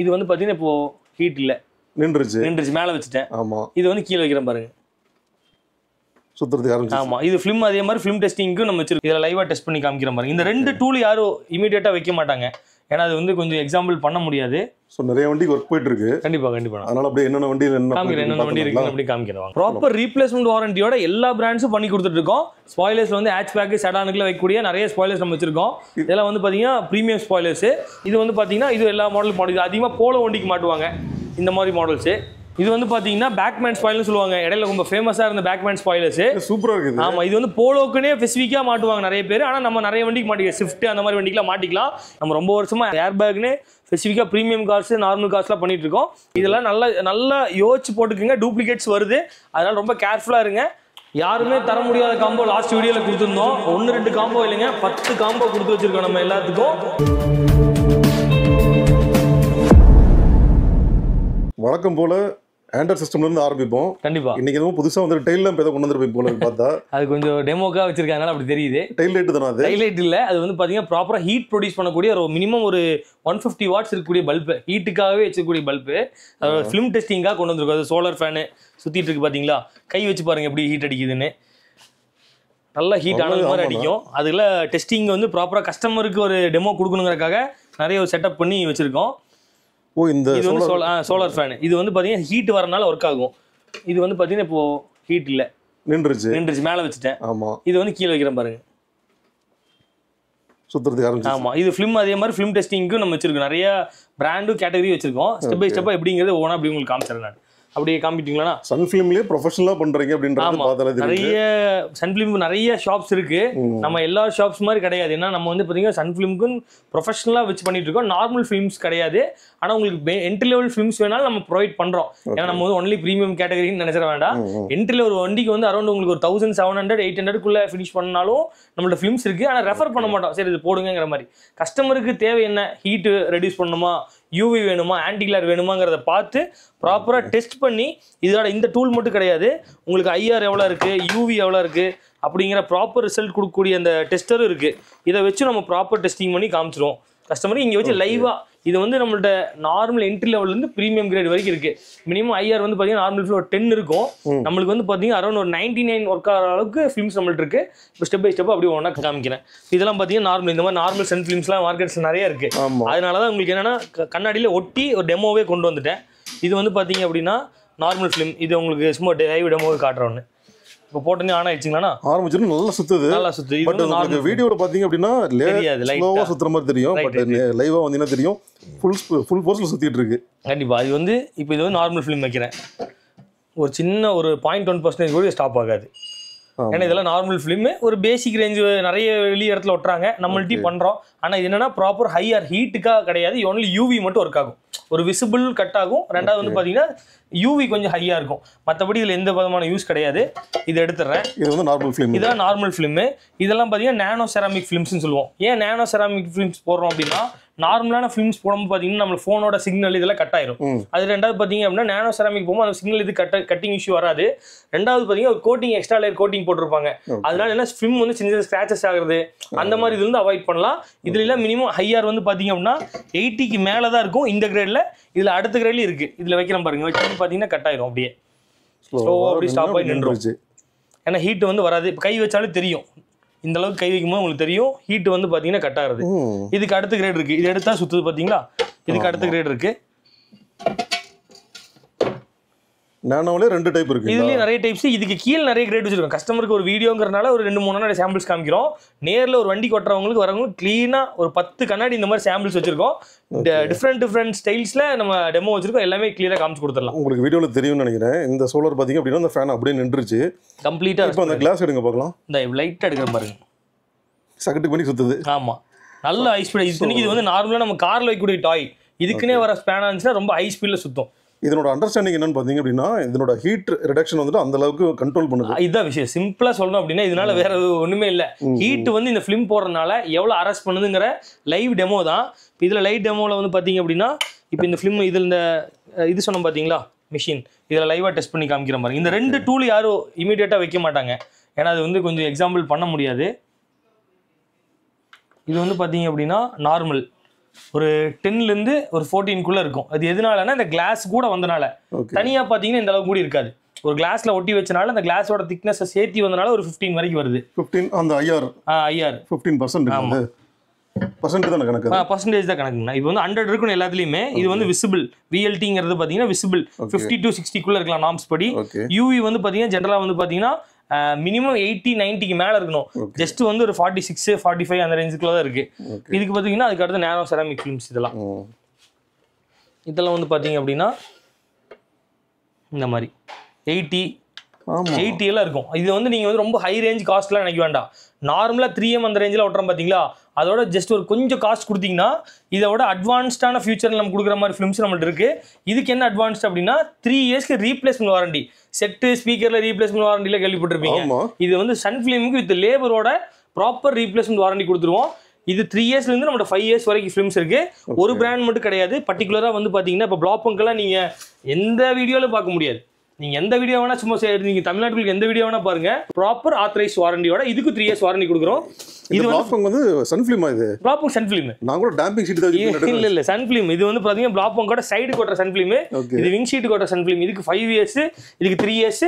இது வந்து பாத்தீங்கன்னா இப்போ ஹீட் இல்ல நின்றுச்சு மேல வச்சிட்டேன். ஆமா இது வந்து கீழ வைக்கிறேன் பாருங்க சுத்துறதுக்கு ஆரம்பிச்சு. ஆமா இது ஃபிலிம் அதே மாதிரி ஃபிலிம் டெஸ்டிங்க்கு நம்ம வச்சிருக்கோம். இதெல்லாம் லைவா டெஸ்ட் பண்ணி காமிக்கிறேன் பாருங்க. இந்த ரெண்டு டூல் யாரும் இமிடியேட்டா வைக்க மாட்டாங்க, ஏன்னா அது வந்து கொஞ்சம் எக்ஸாம்பிள் பண்ண முடியாது. சோ நிறைய வண்டிக்கு ஒர்க் போயிட்டு இருக்கு. கண்டிப்பா அதனால அப்படியே என்னென்ன வண்டியில என்னென்ன வண்டி இருக்கு அப்படி காமிக்கிறோம். ப்ராப்பர் ரீப்ளேஸ்மெண்ட் வாரண்டியோட எல்லா பிராண்ட்ஸும் பண்ணி கொடுத்துட்டு இருக்கோம். ஸ்பாயிலர்ஸ்ல வந்து ஹேட்ச்பேக் செடானுக்குள்ள வைக்கக்கூடிய நிறைய ஸ்பாயிலர்ஸ் நம்ம வச்சிருக்கோம். இதெல்லாம் வந்து பாத்தீங்கன்னா பிரீமியம் ஸ்பாயிலர்ஸ். இது வந்து பாத்தீங்கன்னா இது எல்லா மாடல் மாடல் அதிகமா போலோ வண்டிக்கு மாட்டுவாங்க இந்த மாதிரி மாடல்ஸ். இது வந்து பாத்தீங்கன்னா பேக்மேன் ஸ்பாயிலர்னு சொல்லுவாங்க. இடையில ரொம்ப ஃபேமஸா இருந்த பேக்மேன் ஸ்பாயிலர்ஸ் சூப்பரா இருக்கு. ஆமா இது வந்து போலோக்குனே ஸ்பெசிஃபிக்கா மாட்டுவாங்க நிறைய பேர். ஆனா நம்ம நிறைய வண்டிக்கு மாட்டிக்கலாம், ஸ்விஃப்ட் அந்த மாதிரி வண்டிக்குலாம் மாட்டிக்கலாம். நம்ம ரொம்ப வருஷமா ஏர் பேக்னே ஸ்பெசிஃபிக்கா பிரீமியம் கார்ஸ் நார்மல் கார்ஸ்லாம் பண்ணிட்டு இருக்கோம். இதெல்லாம் நல்லா யோசிச்சு போட்டுக்குங்க. டூப்ளிகேட்ஸ் வருது, அதனால ரொம்ப கேர்ஃபுல்லா இருங்க. யாருமே தர முடியாத காம்போ லாஸ்ட் வீடியோல கொடுத்துருந்தோம். 1-2 காம்போ இல்லைங்க, 10 காம்போ கொடுத்து வச்சிருக்கோம் நம்ம எல்லாத்துக்கும். வழக்கம் போல ஆண்ட்ராய்ட் சிஸ்டம்ல இருந்து ஆரம்பிப்போம். கண்டிப்பா இன்னைக்கு எதுவும் புதுசா வந்து டெயில் லேம்ப் ஏதோ கொண்டு வந்திருப்பீங்க போல பார்த்தா. அது கொஞ்சம் டெமோக்கா வச்சிருக்காங்க அப்படி தெரியுது. டெயில் லைட் தானே அது? டெயில் லைட் இல்ல, அது வந்து பாத்தீங்கன்னா ப்ராப்பரா ஹீட் ப்ரொடியூஸ் பண்ணக்கூடிய ஒரு மினிமம் ஒரு 150 வாட்ஸ் இருக்கக்கூடிய பல்ப், ஹீட்டுக்காகவே வச்சிருக்கக்கூடிய பல்ப். ஃபிலிம் டெஸ்டிங்காக கொண்டு வந்திருக்கும். அது சோலார் ஃபேனு சுத்திட்டு இருக்கு பாத்தீங்களா, கை வச்சு பாருங்க எப்படி ஹீட் அடிக்குதுன்னு. நல்லா ஹீட் ஆனது மாதிரி அடிக்கும். அதுல டெஸ்டிங் வந்து ப்ராப்பரா கஸ்டமருக்கு ஒரு டெமோ கொடுக்கணுங்கிறதுக்காக நிறைய ஒரு செட்டப் பண்ணி வச்சிருக்கோம். இந்த இது வந்து சோலார் ஃபேன். இது வந்து பாத்தீங்கன்னா ஹீட் வரனால ஒர்க் ஆகும். இது வந்து பாத்தீங்கன்னா இப்போ ஹீட் இல்ல நின்றுச்சு மேல வச்சிட்டேன். ஆமா இது வந்து கீழ வைக்கிறேன் பாருங்க சுத்துறதுக்கு ஆரம்பிச்சு. ஆமா இது ஃபிலிம் அதே மாதிரி ஃபிலிம் டெஸ்டிங்க்கு நம்ம வச்சிருக்கோம். நிறைய பிராண்டு கேட்டகரி வச்சிருக்கோம். ஸ்டெப் பை ஸ்டெப்பா எப்படிங்கிறது ஓனா அப்படி உங்களுக்கு காமிச்சிடறேன் நான். அப்படியே காமிட்டீங்களா? சன் ஃபிலிம்லயே ப்ரொஃபஷனலா பண்றீங்க அப்படின்றது பார்த்தா நிறைய சன் ஃபிலிம் நிறைய ஷாப்ஸ் இருக்கு. நம்ம எல்லா ஷாப்ஸ் மாதிரி கிடையாது. ஏன்னா நம்ம வந்து பாத்தீங்கன்னா சன் ஃபிலிம்க்கு ப்ரொஃபஷனலா வச்சு பண்ணிட்டு இருக்கோம். நார்மல் ஃபிலிம்ஸ் கிடையாது. ஆனா உங்களுக்கு என்ட்ரி லெவல் ஃபிலிம்ஸ் வேணாலும் நம்ம ப்ரொவைட் பண்றோம். ஏன்னா நம்ம வந்து ஒன்லி பிரீமியம் கேட்டகரின்னு நினைச்சிட வேண்டாம். என்ட்ரி லெவல் வண்டிக்கு வந்து அரௌண்ட் உங்களுக்கு ஒரு 1700-800 ஃபினிஷ் பண்ணாலும் நம்மளோட ஃபிலிம்ஸ் இருக்கு. ஆனா ரெஃபர் பண்ண மாட்டோம், சரி இது போடுங்கிற மாதிரி. கஸ்டமருக்கு தேவை என்ன, ஹீட் ரெடியூஸ் பண்ணணுமா, யூவி வேணுமா, ஆன்டி கிளர் வேணுமாங்கிறத பார்த்து ப்ராப்பரா டெஸ்ட் பண்ணி, இதோட இந்த டூல் மட்டும் கிடையாது, உங்களுக்கு ஐஆர் எவ்வளோ இருக்கு, யூவி எவ்வளோ இருக்கு அப்படிங்கிற ப்ராப்பர் ரிசல்ட் கொடுக்கக்கூடிய அந்த டெஸ்டரும் இருக்கு. இதை வச்சு நம்ம ப்ராப்பர் டெஸ்டிங் பண்ணி காமிச்சிருவோம் கஸ்டமருக்கு. இங்கே வச்சு லைவா இது வந்து நம்மள்ட்ட நார்மல் என்ட்ரி லெவல்லேருந்து ப்ரீமியம் கிரேட் வரைக்கும் இருக்கு. மினிமம் ஐஆர் வந்து பார்த்தீங்கன்னா நார்மல் ஒரு 10 இருக்கும். நம்மளுக்கு வந்து பார்த்தீங்கன்னா அரௌண்ட் ஒரு 99 ஒர்க் ஆகிற அளவுக்கு ஃபிலிம்ஸ் நம்மள்ட்ட இருக்கு. இப்போ ஸ்டெப் பை ஸ்டெப் அப்படியே ஒன்றா காமிக்கிறேன். இதெல்லாம் பார்த்தீங்கன்னா நார்மல் இந்த மாதிரி நார்மல் சன் ஃபிலிம்ஸ்லாம் மார்க்கெட்ஸில் நிறைய இருக்கு. அதனால தான் உங்களுக்கு என்னன்னா கண்ணாடியில் ஒட்டி ஒரு டெமோவே கொண்டு வந்துட்டேன். இது வந்து பார்த்தீங்க அப்படின்னா நார்மல் ஃபிலிம். இது உங்களுக்கு சும்மா லைவ் டெமோவே காட்டுறோன்னு. இப்போ போட்டனே ஆன் ஆயிடுச்சுங்களா? ஆரம்பிச்சிட்டு நல்லா சுத்துது. பட் உங்களுக்கு வீடியோல பாத்தீங்க அப்படின்னா ஸ்லோவா சுத்துற மாதிரி தெரியும். பட் லைவா வந்தீங்கன்னா தெரியும் ஃபுல் ஃபோர்ஸ்ல சுத்திட்டு இருக்கு. கண்டிப்பா இது வந்து இப்போ இது வந்து நார்மல் ஃபிலிம் வைக்கிறேன். ஒரு சின்ன ஒரு 0.1% கூட ஸ்டாப் ஆகாது. ஏன்னா இதெல்லாம் நார்மல் ஃபிலிம். ஒரு பேசிக் ரேஞ்ச் நிறைய வெளிய இடத்துல ஒட்டுறாங்க, நம்மள்ட்டி பண்றோம். ஆனா இது என்னன்னா ப்ராப்பர் ஹையர் ஹீட்டுக்காக கிடையாது. ஒன்லி யூவி மட்டும் ஒர்க் ஆகும். ஒரு விசிபிள் கட் ஆகும். ரெண்டாவது வந்து பாத்தீங்கன்னா யூவி கொஞ்சம் ஹையா இருக்கும். மற்றபடி இதுல எந்த விதமான யூஸ் கிடையாது. இது எடுத்துறேன். இது வந்து நார்மல் ஃபிலிம். இதெல்லாம் நார்மல் ஃபிலிம். இதெல்லாம் பாத்தீங்கன்னா நானோ செராமிக் ஃபிலிம்ஸ்னு சொல்லுவோம். ஏன் நானோ செராமிக் ஃபிலிம்ஸ் போடுறோம் அப்படின்னா, நார்மலான ஃபிலிம்ஸ் போடும்போது பாத்தீங்கன்னா நம்ம போனோட சிக்னல் இதெல்லாம் கட் ஆயிரும். அது ரெண்டாவது பாத்தீங்க அப்படின்னா நானோ செராமிக் போகும்போது அந்த சிக்னல் இது கட்டிங் இஷ்யூ வராது. ரெண்டாவது பாத்தீங்கன்னா ஒரு கோட்டிங் எக்ஸ்ட்ரா லேயர் கோட்டிங் போட்டிருப்பாங்க. அதனால என்ன ஃபிலிம் வந்து சின்ன சின்ன ஸ்கிராச்சஸ் ஆகுறது அந்த மாதிரி இதுல இருந்து அவாய்ட் பண்ணலாம். இதுல எல்லாம் மினிமம் ஹையர் வந்து பாத்தீங்க அப்படின்னா 80க்கு மேல தான் இருக்கும் இந்த கிரேட்ல. இதுல அடுத்த கிரேட்லயும் இருக்கு. இதுல வைக்கிறேன் பாருங்க, வச்சு பாத்தீங்கன்னா கட் ஆயிரும். அப்படியே ஸ்லோவா அப்படி ஸ்டாப் ஆகி நின்றுச்சு. ஏன்னா ஹீட் வந்து வராது. இப்போ கை வச்சாலும் தெரியும், இந்த அளவுக்கு கை வைக்கும்போது உங்களுக்கு தெரியும் ஹீட் வந்து பாத்தீங்கன்னா கட் ஆகுது. இதுக்கு அடுத்த கிரேட் இருக்கு. இது எடுத்தா சுத்துது பாத்தீங்களா? இதுக்கு அடுத்த கிரேட் இருக்கு. நானோல ரெண்டு டைப் இருக்கு. இதுலயே நிறைய டைப்ஸ். இதுக்கு கீழ நிறைய கிரேட் வச்சிருக்கோம். கஸ்டமருக்கு ஒரு வீடியோங்கறனால ஒரு 2-3 நாள் சாம்பிள்ஸ் காமிக்கிறோம். நேர்ல ஒரு வண்டி கொட்டறவங்களுக்கு வரவங்களுக்கு க்ளீனா ஒரு 10 கண்ணாடி இந்த மாதிரி சாம்பிள்ஸ் வச்சிருக்கோம். டிஃபரண்ட் ஸ்டைல்ஸ்ல நம்ம டெமோ வச்சிருக்கோம். எல்லாமே கிளியரா காமிச்சு கொடுத்துடலாம். உங்களுக்கு வீடியோல தெரியும்னு நினைக்கிறேன். இந்த சோலார் பாத்தீங்க அப்படின்னா அந்த ஃபேன் அப்படியே நின்றுச்சு கம்ப்ளீட்டா. இப்போ அந்த கிளாஸ் எடுங்க பார்க்கலாம். இந்த லைட் எடுக்கிற பாருங்க, சகட்டு பண்ணி சுத்துது. ஆமா, நல்ல ஹை ஸ்பீட். இது வந்து நார்மலா நம்ம கார்ல வைக்கக்கூடிய டாய். இதுக்குனே வர ஸ்பேனா இருந்துச்சுன்னா ரொம்ப ஹை ஸ்பீட்ல சுத்தும். இதனோட அண்டர்ஸ்டாண்டிங் என்னன்னு பாத்தீங்க அப்படின்னா, இதனோட ஹீட் ரிடக்ஷன் வந்துட்டு அந்த அளவுக்கு கண்ட்ரோல் பண்ணுது. இதுதான் விஷயம். சிம்பிளா சொல்லணும் அப்படின்னா இதனால வேற ஒண்ணுமே இல்ல. ஹீட் வந்து இந்த ஃபிலிம் போடுறதுனால எவ்வளவு அரெஸ்ட் பண்ணுதுங்கிற லைவ் டெமோ தான். இதுல லைவ் டெமோல வந்து பாத்தீங்க அப்படின்னா, இப்போ இந்த ஃபிலிம் இதுல இந்த இது சொன்னோம் பாத்தீங்களா மிஷின், இதுல லைவா டெஸ்ட் பண்ணி காமிக்கிற மாதிரி. இந்த ரெண்டு டூல் யாரும் இமீடியட்டா வைக்க மாட்டாங்க, ஏன்னா அது வந்து கொஞ்சம் எக்ஸாம்பிள் பண்ண முடியாது. இது வந்து பாத்தீங்க அப்படின்னா நார்மல் ஒரு 10லேருந்து ஒரு 14 இருக்கும். அது எதனாலன்னா இந்த கிளாஸ் கூட வந்தனால. தனியாக பார்த்தீங்கன்னா இந்த அளவுக்கு கூட இருக்காது. ஒரு கிளாஸ்ல ஒட்டி வச்சனால அந்த கிளாஸோட திக்னஸை சேர்த்தி வந்தனால ஒரு 15 வரைக்கும் வருது. 15 அந்த ஐஆர் 15% அது பர்சன்டேஜ் தான் கணக்கு. பர்சன்டேஜ் தான் கணக்குங்க. இது வந்து 100 இருக்கணும் எல்லாத்துலயுமே. இது வந்து விசிபிள் VLTங்கிறது பார்த்தீங்கன்னா விசிபிள் 50 to 60 இருக்கலாம் நார்ம்ஸ் படி. UV வந்து பார்த்தீங்கன்னா ஜென்ரலா வந்து பார்த்தீங்கன்னா மினிமம் 80-90க்கு மேல இருக்கணும். ஜஸ்ட் வந்து ஒரு 46-45 அந்த ரேஞ்சுக்குள்ள தான் இருக்கு. இதுக்கு பார்த்தீங்கன்னா அதுக்கு அடுத்து நேனோ செராமிக் ஃபிலிம்ஸ் இதெல்லாம் வந்து பார்த்தீங்க அப்படின்னா இந்த மாதிரி 80 எல்லாம் இருக்கும். இது வந்து நீங்கள் வந்து ரொம்ப ஹை ரேஞ்ச் காஸ்ட்லாம் நினைக்க வேண்டாம். நார்மலாக 3M அந்த ரேஞ்சில் ஓட்டுறோம் பார்த்தீங்களா, அதோட ஜஸ்ட் ஒரு கொஞ்சம் காஸ்ட் கொடுத்தீங்கன்னா இதோட அட்வான்ஸ்டான ஃபியூச்சரில் நம்ம கொடுக்குற மாதிரி ஃபிலிம்ஸ் நம்மள்ட்ட இருக்குது. இதுக்கு என்ன அட்வான்ஸ்ட் அப்படின்னா 3 இயர்ஸ்க்கு ரீப்ளேஸ்மெண்ட் வாரண்டி. செட்டு ஸ்பீக்கரில் ரீப்ளேஸ்மெண்ட் வாரண்டியில் கேள்விப்பட்டிருப்பீங்க. இது வந்து சன் ஃபிலிமுக்கு வித் லேபரோட ப்ராப்பர் ரீப்ளேஸ்மெண்ட் வாரண்டி கொடுத்துருவோம். இது 3 இயர்ஸ்லேருந்து நம்மளோட 5 இயர்ஸ் வரைக்கும் ஃபிலிம்ஸ் இருக்குது. ஒரு பிராண்ட் மட்டும் கிடையாது. பர்டிகுலராக வந்து பார்த்தீங்கன்னா இப்போ பிளாக்பங்கெல்லாம் நீங்கள் எந்த வீடியோவில் பார்க்க முடியாது. நீங்கள் எந்த வீடியோ வேணா சும்மா நீங்கள் தமிழ்நாட்டுக்கு எந்த வீடியோ வேணா பாருங்க, ப்ராப்பர் ஆத்தரைஸ் வாரண்டியோட இதுக்கு 3 இயர்ஸ் வாரண்டி கொடுக்குறோம். இது வந்து சன் ஃபிலிமா? இது பிளாக்பங்க் சன் ஃபிலிம். நான் கூட டேம்பிங் ஷீட் தான் இல்ல சன் ஃபிலிம். இது வந்து பாத்தீங்கன்னா பிளாக்பங்கோட சைடு கோட்டர் சன் ஃபிலிம். இது wing sheet coated sun film. இதுக்கு 5 இயர்ஸ், இதுக்கு 3 இயர்ஸ்.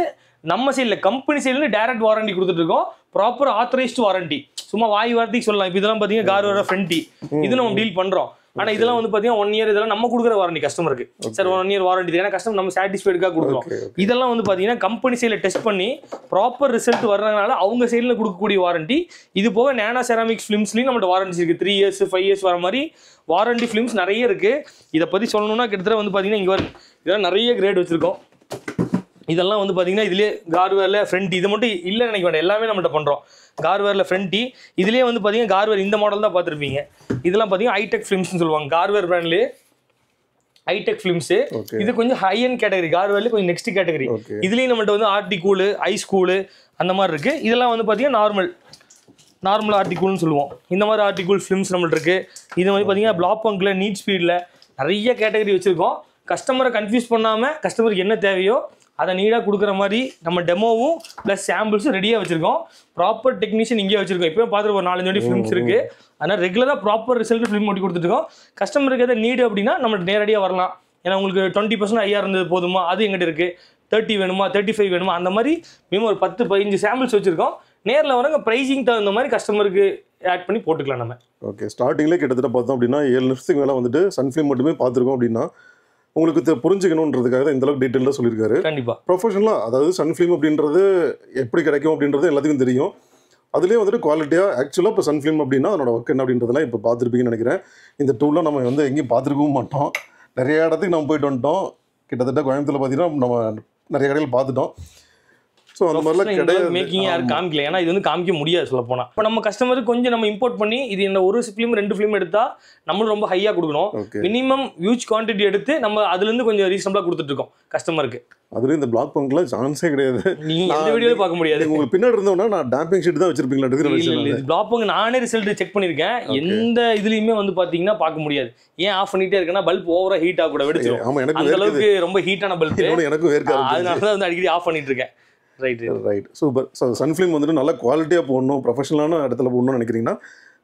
நம்ம சைடுல கம்பெனி சைடுல டைரக்ட் வாரண்டி கொடுத்துட்டு இருக்கோம். Proper authorised warranty. சும்மா வாய் வார்த்தைக்கு சொல்லலாம். இப்போ இதெல்லாம் பாத்தீங்கன்னா கார்வேர ஃப்ரண்டி இது நம்ம டீல் பண்றோம். ஆனா இதெல்லாம் வந்து பாத்தீங்கன்னா 1 இயர் இதெல்லாம் நம்ம கொடுக்குற வாரண்டி கஸ்டமருக்கு. சார் 1 இயர் வாரண்டி ஏன்னா கஸ்டமர் நம்ம சாட்டிஸ்ஃபைடுக்காக கொடுக்குறோம். இதெல்லாம் வந்து பாத்தீங்கன்னா கம்பெனி சைடில் டெஸ்ட் பண்ணி ப்ராப்பர் ரிசல்ட் வர்றதுனால அவங்க சைடில் கொடுக்கக்கூடிய வாரண்டி. இது போக நேனோ செராமிக்ஸ் ஃபிலிம்ஸ்லையும் நம்மளோட வாரண்டிஸ் இருக்கு. 3 இயர்ஸ் 5 இயர்ஸ் வர மாதிரி வாரண்டி ஃபிலிம்ஸ் நிறைய இருக்கு. இதை பத்தி சொல்லணும்னா கிட்டத்தட்ட வந்து பாத்தீங்கன்னா இங்க இதெல்லாம் நிறைய கிரேட் வச்சிருக்கோம். இதெல்லாம் வந்து பாத்தீங்கன்னா இதுலேயே கார்வேர்ல ஃப்ரண்ட் இது மட்டும் இல்லைன்னு நினைக்க வேண்டாம், எல்லாமே நம்மகிட்ட பண்றோம். கார்வேர்ல ஃப்ரண்டி இதுலேயே வந்து பாத்தீங்கன்னா கார்வேர் இந்த மாடல் தான் பார்த்துருப்பீங்க. இதெல்லாம் பாத்தீங்கன்னா ஹைடெக் ஃபிலிம்ஸ்னு சொல்லுவாங்க. கார்வேர் பிராண்ட்லேயே ஹைடெக் ஃபிலிம்ஸ். இது கொஞ்சம் ஹை அண்ட் கேட்டகரி. கார்வேர்ல கொஞ்சம் நெக்ஸ்ட் கேட்டகரி. இதுலேயும் நம்மகிட்ட வந்து ஆர்டி கூலு, ஐஸ் கூலு அந்த மாதிரி இருக்கு. இதெல்லாம் வந்து பாத்தீங்கன்னா நார்மல் ஆர்டிகூல்னு சொல்லுவோம். இந்த மாதிரி ஆர்டிகூல் ஃபிலிம்ஸ் நம்மள்ட்ட இருக்கு. இது மாதிரி பாத்தீங்கன்னா பிளாக்பங்க்ல நீட் ஸ்பீடில் நிறைய கேட்டகரி வச்சிருக்கோம். கஸ்டமரை கன்ஃபியூஸ் பண்ணாம கஸ்டமருக்கு என்ன தேவையோ அதை நீடாக கொடுக்குற மாதிரி நம்ம டெமோவும் ப்ளஸ் சாம்பிள்ஸும் ரெடியாக வச்சிருக்கோம். ப்ராப்பர் டெக்னீஷியன் இங்கே வச்சிருக்கோம். இப்போ பார்த்துட்டு ஒரு 4-5 ஃபிலிம்ஸ் இருக்கு. அதனால் ரெகுலராக ப்ராப்பர் ரிசல்ட் ஃபிலிம் ஓட்டி கொடுத்துருக்கோம். கஸ்டமருக்கு எதாவது நீடு அப்படின்னா நம்ம நேரடியாக வரலாம். ஏன்னா உங்களுக்கு 20% ஐயா இருந்தது போதுமா, அது எங்கிட்ட இருக்கு. 30 வேணுமா, 35 வேணுமா, அந்த மாதிரி மினிமம் ஒரு 10-15 சாம்பிள்ஸ் வச்சிருக்கோம். நேரில் வரங்க ப்ரைஸிங் தகுந்த மாதிரி கஸ்டமருக்கு ஆட் பண்ணி போட்டுக்கலாம் நம்ம. ஓகே, ஸ்டார்டிங்லேயே கிட்டத்தட்ட பார்த்தோம் அப்படின்னா 7 நிமிஷத்துக்கு மேலே வந்துட்டு சன் ஃபிலிம் மட்டுமே பார்த்துருக்கோம் அப்படின்னா உங்களுக்கு புரிஞ்சுக்கணுன்றதுக்காக தான் இந்த அளவுக்கு டீட்டெயிலாக சொல்லியிருக்காரு. கண்டிப்பாக ப்ரொஃபஷனலாக அதாவது சன் ஃபிலிம் அப்படின்றது எப்படி கிடைக்கும் அப்படின்றது எல்லாத்துக்கும் தெரியும். அதுலேயே வந்துட்டு குவாலிட்டியாக ஆக்சுவலாக இப்போ சன் ஃபிலிம் அப்படின்னா அதனோட ஒர்க் என்ன அப்படின்றதெல்லாம் இப்போ பார்த்துருப்பீங்கன்னு நினைக்கிறேன். இந்த டூலாம் நம்ம வந்து எங்கேயும் பார்த்துருக்கவும் மாட்டோம். நிறைய இடத்துக்கு நம்ம போயிட்டு வந்துட்டோம். கிட்டத்தட்ட கோயம்புத்தூரில் பார்த்தீங்கன்னா நம்ம நிறைய கடையில் பார்த்துட்டோம். ஸோ அந்த மாதிரிலாம் கிடையாது. மேக்கிங் யாரும் காமிக்கல. ஏன்னா இது வந்து காமிக்க முடியாது சொல்ல போனால். இப்போ நம்ம கஸ்டமருக்கு கொஞ்சம் நம்ம இம்போர்ட் பண்ணி இது இந்த ஒரு ஃபிலிம் 2 ஃபிலிம் எடுத்தால் நம்மளும் ரொம்ப ஹையாக கொடுக்கணும். மினிமம் ஹியூஜ் குவான்டிட்டி எடுத்து நம்ம அதுலேருந்து கொஞ்சம் ரீசனபிளாக கொடுத்துட்டு இருக்கோம் கஸ்டமருக்கு. அதுலேயும் இந்த பிளாக் பங்க்ல சான்ஸே கிடையாது. நீங்கள் எந்த வீடியோவில் பார்க்க முடியாது. உங்களுக்கு பின்னாடி இருந்தோம்னா நான் டேம்பிங் ஷீட் தான் வச்சிருப்பீங்களா? பிளாக் பங்க் நானே ரிசல்ட் செக் பண்ணியிருக்கேன். எந்த இதுலையுமே வந்து பார்த்தீங்கன்னா பார்க்க முடியாது. ஏன் ஆஃப் பண்ணிட்டே இருக்கேன்னா பல்ப் ஓவரா ஹீட் ஆக கூட வெடிச்சிடும். அந்த அளவுக்கு ரொம்ப ஹீட்டான பல்ப். எனக்கும் வேர்க்காது. அதனால தான் வந்து அடிக்கடி ஆஃப் பண்ணிட்டு இருக்கேன். Right super. So sun film வந்துட்டு நல்லா குவாலிட்டியாக போடணும், ப்ரொஃபஷனலான இடத்துல போடணும்னு நினைக்கிறீங்கன்னா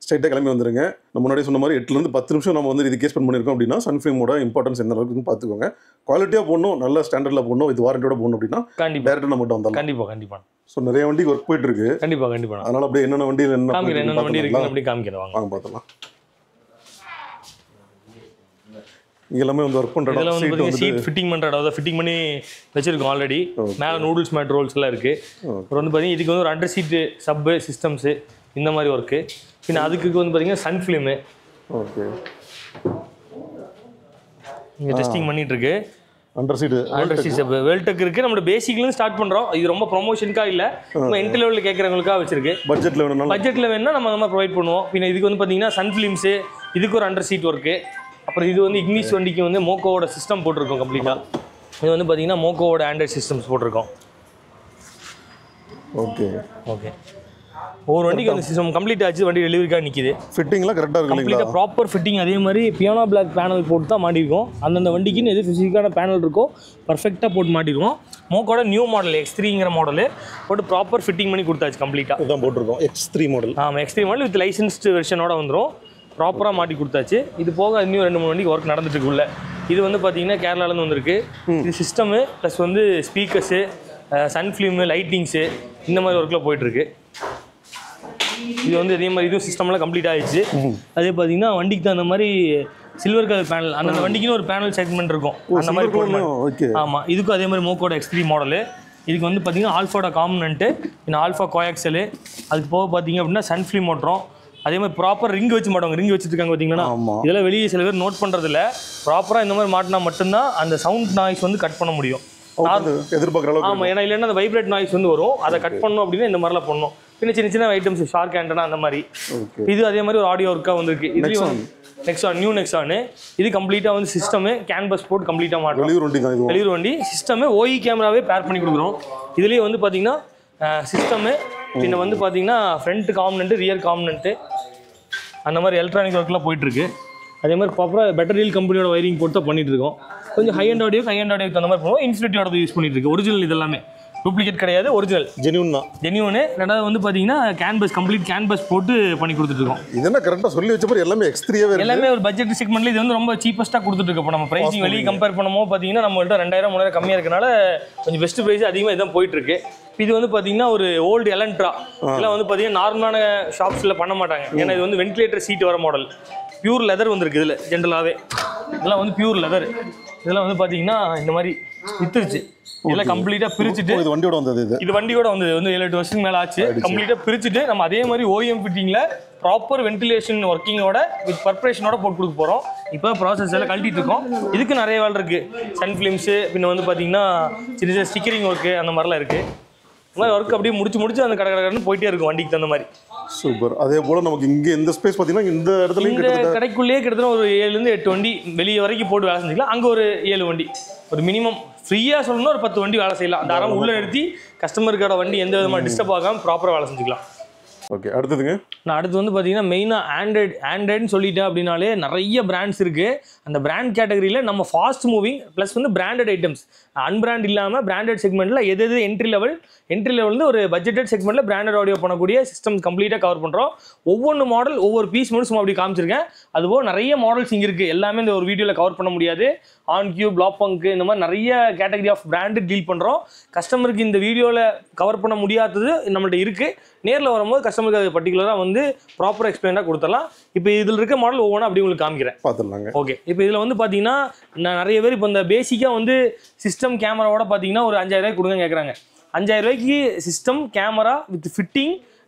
ஸ்ட்ரைட்டாக கிளம்பி வந்துருங்க. நம்ம முன்னாடி சொன்ன மாதிரி 8லேருந்து 10 நிமிஷம் நம்ம வந்து இதுக்கே ஸ்பெண்ட் பண்ணியிருக்கோம் அப்படின்னா சன் ஃபிலிமோட இம்பார்ட்டன்ஸ் எந்த அளவுக்கு பார்த்துக்கோங்க. குவாலிட்டியாக போடணும், நல்ல ஸ்டாண்டர்டில் போடணும், இது வாரண்டியோட போடணும் அப்படின்னா டேரக்டாக நம்மகிட்ட வந்தாலும் கண்டிப்பாக. ஸோ நிறைய வண்டிக்கு ஒர்க் போயிட்டு இருக்கு. கண்டிப்பாக. அதனால அப்படியே என்னென்ன வண்டியில் என்னென்ன வண்டி இருக்கு அப்படி காமிக்கிறோம். வாங்க பார்த்துலாம். எல்லாமே வந்து ஒர்க் பண்ற இதெல்லாம் வந்து சீட் ஃபிட்டிங் பண்ற அதாவது ஃபிட்டிங் பண்ணி வச்சிருக்கோம் ஆல்ரெடி. மேல நூடுல்ஸ் மேட் ரோல்ஸ் எல்லாம் இருக்கு. அப்புறம் வந்து பாத்தீங்கன்னா இதுக்கு வந்து ஒரு அண்டர் சீட் சப் சிஸ்டம்ஸ் இந்த மாதிரி ஒர்க்கு. பின்ன அதுக்கு வந்து பாத்தீங்கன்னா சன் ஃபிலிம். ஓகே, இங்க டெஸ்டிங் பண்ணிட்டு இருக்கு. அண்டர் சீட் சப் வெல்டெக் இருக்கு. நம்ம பேசிக்ல இருந்து ஸ்டார்ட் பண்றோம். இது ரொம்ப ப்ரொமோஷனுக்கா இல்ல, நம்ம என்ட்ரி லெவல்ல கேக்குறவங்களுக்கா வச்சிருக்கு. பட்ஜெட்ல வேணும்னா நம்ம அந்த மாதிரி ப்ரொவைட் பண்ணுவோம். பின்ன இதுக்கு வந்து பாத்தீங்கன்னா சன் ஃபிலிம்ஸ், இதுக்கு ஒரு அண்டர் சீட் ஒர்க்கு. அப்புறம் இது வந்து இங்கிலீஷ் வண்டிக்கு வந்து மோக்கோவோட சிஸ்டம் போட்டிருக்கோம் கம்ப்ளீட்டாக. இது வந்து பார்த்தீங்கன்னா மோக்கோவோட ஆண்ட்ராய்ட் சிஸ்டம்ஸ் போட்டிருக்கோம். ஓகே, ஒவ்வொரு வண்டிக்கு அந்த சிஸ்டம் கம்ப்ளீட் ஆச்சு. வண்டி டெலிவரிக்காக நிற்கிது. ஃபிட்டிங்லாம் கரெக்டாக இருக்கு. கம்ப்ளீட்டாக ப்ராப்பர் ஃபிட்டிங். அதே மாதிரி பியானோ பிளாக் பேனல் போட்டு தான் மாட்டிருக்கோம். அந்தந்த வண்டிக்குன்னு எது ஃபிசிக்கான பேனல் இருக்கோ பர்ஃபெக்டாக போட்டு மாட்டிருக்கோம். மோக்கோட நியூ மாடல் X3ங்கிற மாடல் போட்டு ப்ராப்பர் ஃபிட்டிங் பண்ணி கொடுத்தாச்சு கம்ப்ளீட்டாக. இதான் போட்டிருக்கோம் X3 மாடல். ஆமாம், X3 மாடல் வித் லைசன்ஸ்டு வெர்ஷனோட வந்துடும். ப்ராப்பராக மாட்டி கொடுத்தாச்சு. இது போக இன்னும் 2-3 வண்டிக்கு ஒர்க் நடந்துட்டு இருக்குள்ள. இது வந்து பார்த்தீங்கன்னா கேரளாலேருந்து வந்திருக்கு. இது சிஸ்டமு ப்ளஸ் வந்து ஸ்பீக்கர்ஸு, சன் ஃபிலிமு, லைட்டிங்ஸு இந்த மாதிரி ஒர்க்கில் போயிட்டுருக்கு. இது வந்து இதே மாதிரி இதுவும் சிஸ்டம்லாம் கம்ப்ளீட் ஆகிடுச்சு. அதே பார்த்தீங்கன்னா வண்டிக்கு தகுந்த மாதிரி சில்வர் கலர் பேனல், அந்த வண்டிக்குன்னு ஒரு பேனல் செக்மெண்ட் இருக்கும் அந்த மாதிரி போடணும். ஆமாம், இதுக்கும் அதே மாதிரி மோக்கோட X3 மாடலு. இதுக்கு வந்து பார்த்தீங்கன்னா ஆல்ஃபாவோட காம்பனண்ட்டு, இன்னும் ஆல்ஃபா கோஆக்சலு, அதுக்கு போக பார்த்தீங்க அப்படின்னா சன் ஃபிலிம் ஓட்டுறோம். அதே மாதிரி ப்ராப்பர் ரிங் வச்சு மாட்டோங்க, ரிங் வச்சுருக்காங்க பார்த்தீங்கன்னா. இதெல்லாம் வெளியே சில பேர் நோட் பண்ணுறதில்ல. ப்ராப்பராக இந்த மாதிரி மாட்டினா மட்டும்தான் அந்த சவுண்ட் நாய்ஸ் வந்து கட் பண்ண முடியும். எதிர்பார்க்குற அளவுக்கு. ஆமாம், ஏன்னா இல்லைன்னா அந்த வைப்ரேட் நாய்ஸ் வந்து வரும். அதை கட் பண்ணணும் அப்படின்னா இந்த மாதிரிலாம் பண்ணணும். பின்ன சின்ன சின்ன ஐட்டம்ஸ், ஷார்க் ஆண்டனா அந்த மாதிரி. இது அதே மாதிரி ஒரு ஆடியோ ஒர்க்காக வந்துருக்கு. இதுலேயும் வந்து நெக்ஸான், நியூ நெக்ஸானு. இது கம்ப்ளீட்டாக வந்து சிஸ்டமு கேன்பஸ் போட்டு கம்ப்ளீட்டாக மாட்டோம். வெளியூர் வண்டி சிஸ்டமு OE கேமராவே பேர் பண்ணி கொடுக்குறோம். இதுலேயே வந்து பார்த்தீங்கன்னா சிஸ்டமு, பின்ன வந்து பார்த்தீங்கன்னா ஃப்ரண்ட் காம்பனண்ட்டு, ரியர் காம்பனண்ட்டு, அந்த மாதிரி எலக்ட்ரானிக் ஒர்க்லாம் போயிட்டுருக்கு. அதே மாதிரி ப்ராப்பராக பெட்டர் டீல் கம்பெனியோட வயரிங் போட்டு தான் பண்ணிட்டு இருக்கோம். கொஞ்சம் ஹை அண்ட் ஆடியோக்கு அந்த மாதிரி பண்ணுவோம். இன்ஃபினிட்டியோட யூஸ் பண்ணிட்டு இருக்கு. ஒரிஜினல் இது எல்லாமே டூப்ளிகேட் கிடையாது, ஒரிஜினல் ஜென்யூன் தான். ஜென்யூனு. ரெண்டாவது வந்து பார்த்தீங்கன்னா கேன்பஸ், கம்ப்ளீட் கேன்பஸ் போட்டு பண்ணி கொடுத்துட்ருக்கோம். இதெல்லாம் கரெக்டாக சொல்லி வச்ச மாதிரி எல்லாமே X3 எல்லாமே ஒரு பட்ஜெட் செக்மெண்ட்ல இது வந்து ரொம்ப சீப்பஸ்ட்டாக கொடுத்துட்ருக்கோம். இப்போ நம்ம ப்ரைஸிங் வெளியே கம்பேர் பண்ணும்போது பார்த்தீங்கன்னா நம்மள்ட்ட 2000-3000 கம்மியாக இருக்கனால கொஞ்சம் பெஸ்ட் ப்ரைஸ் அதிகமாக இதான் போயிட்டுருக்கு. இது வந்து பார்த்தீங்கன்னா ஒரு ஓல்டு எலன்ட்ரா. இதெல்லாம் வந்து பார்த்தீங்கன்னா நார்மலான ஷாப்ஸில் பண்ண மாட்டாங்க. ஏன்னா இது வந்து வென்டிலேட்டர் சீட் வர மாடல். பியூர் லெதர் வந்துருக்கு இதில். ஜென்ரலாகவே இதெல்லாம் வந்து பியூர் லெதர். இதெல்லாம் வந்து பார்த்தீங்கன்னா இந்த மாதிரி வித்துருச்சு. இதெல்லாம் கம்ப்ளீட்டாக பிரிச்சுட்டு இது வண்டியோட வந்தது. இது வண்டியோட வந்தது வந்து 7-8 வருஷத்துக்கு மேலே ஆச்சு. கம்ப்ளீட்டாக பிரிச்சுட்டு நம்ம அதே மாதிரி OEM ஃபிட்டிங்கில் ப்ராப்பர் வென்டிலேஷன் ஒர்க்கிங்கோட வித் பர்பரேஷனோட போட்டு கொடுக்க போகிறோம். இப்போ ப்ராசஸ் எல்லாம் கழட்டிட்டு இருக்கோம். இதுக்கு நிறைய வேலை இருக்குது. சன் ஃபிலிம்ஸு, பின்ன வந்து பார்த்தீங்கன்னா சின்ன சின்ன ஸ்டிக்கரிங் ஒர்க்கு அந்த மாதிரிலாம் இருக்குது. இந்த மாதிரி ஒர்க் அப்படியே முடிச்சு அந்த கடற்கடன்னு போயிட்டே இருக்கும் வண்டிக்கு தகுந்த மாதிரி. சூப்பர். அதே போல் நமக்கு இங்கே இந்த ஸ்பேஸ் பார்த்தீங்கன்னா இந்த இடத்துல கடைக்குள்ளேயே கிட்டத்தட்ட ஒரு 7-8 வண்டி வெளியே வரைக்கும் போட்டு வேலை செஞ்சுக்கலாம். அங்கே ஒரு 7 வண்டி ஒரு மினிமம் ஃப்ரீயாக சொல்லணும்னா ஒரு 10 வண்டி வேலை செய்யலாம். அந்த அறம் உள்ளே நிறுத்தி கஸ்டமருக்கோட வண்டி எந்த விதமாக டிஸ்டர்ப் ஆகாமல் ப்ராப்பராக வேலை செஞ்சுக்கலாம். ஓகே, அடுத்ததுங்க. நான் அடுத்து வந்து பார்த்தீங்கன்னா மெயினாக ஆண்ட்ராய்டுன்னு சொல்லிட்டேன் அப்படின்னாலே நிறைய பிராண்ட்ஸ் இருக்குது. அந்த பிராண்ட் கேட்டகரியில் நம்ம ஃபாஸ்ட் மூவிங் ப்ளஸ் வந்து பிராண்டட் ஐட்டம்ஸ், அன்பிராண்ட் இல்லாமல் பிராண்டட் செக்மெண்ட்டில் எது என்ட்ரி லெவல் வந்து ஒரு பட்ஜெட்டட் செக்மெண்ட்டில் பிராண்டட் ஆடியோ பண்ணக்கூடிய சிஸ்டம்ஸ் கம்ப்ளீட்டாக கவர் பண்ணுறோம். ஒவ்வொன்று மாடல் ஒவ்வொரு பீஸ் மட்டும் சும்மா அப்படி காமிச்சிருக்கேன். அதுபோல் நிறைய மாடல்ஸ் இங்கே இருக்குது. எல்லாமே இந்த ஒரு வீடியோவில் கவர் பண்ண முடியாது. ஆன்கியூப், லாப்பங்கு, இந்த மாதிரி நிறைய கேட்டகரி ஆஃப் பிராண்டு டீல் பண்ணுறோம். கஸ்டமருக்கு இந்த வீடியோவில் கவர் பண்ண முடியாதது நம்மள்ட்ட இருக்குது. நேரில் வரும்போது கஸ்டமருக்கு அது பர்டிகுலராக வந்து ப்ராப்பர் எக்ஸ்பிளைனாக கொடுத்துடலாம். இப்போ இதில் இருக்க மாடல் ஒவ்வொன்றா அப்படி உங்களுக்கு காமிக்கிறேன், பார்த்துடலாங்க. ஓகே, இப்போ இதில் வந்து பார்த்தீங்கன்னா நான் நிறைய பேர் இப்போ இந்த பேசிக்காக வந்து சிஸ்டம் கேமராவோட பார்த்தீங்கன்னா ஒரு 5000 ரூபாய்க்கு கொடுங்க கேட்குறாங்க. 5000 ரூபாய்க்கு system camera with fitting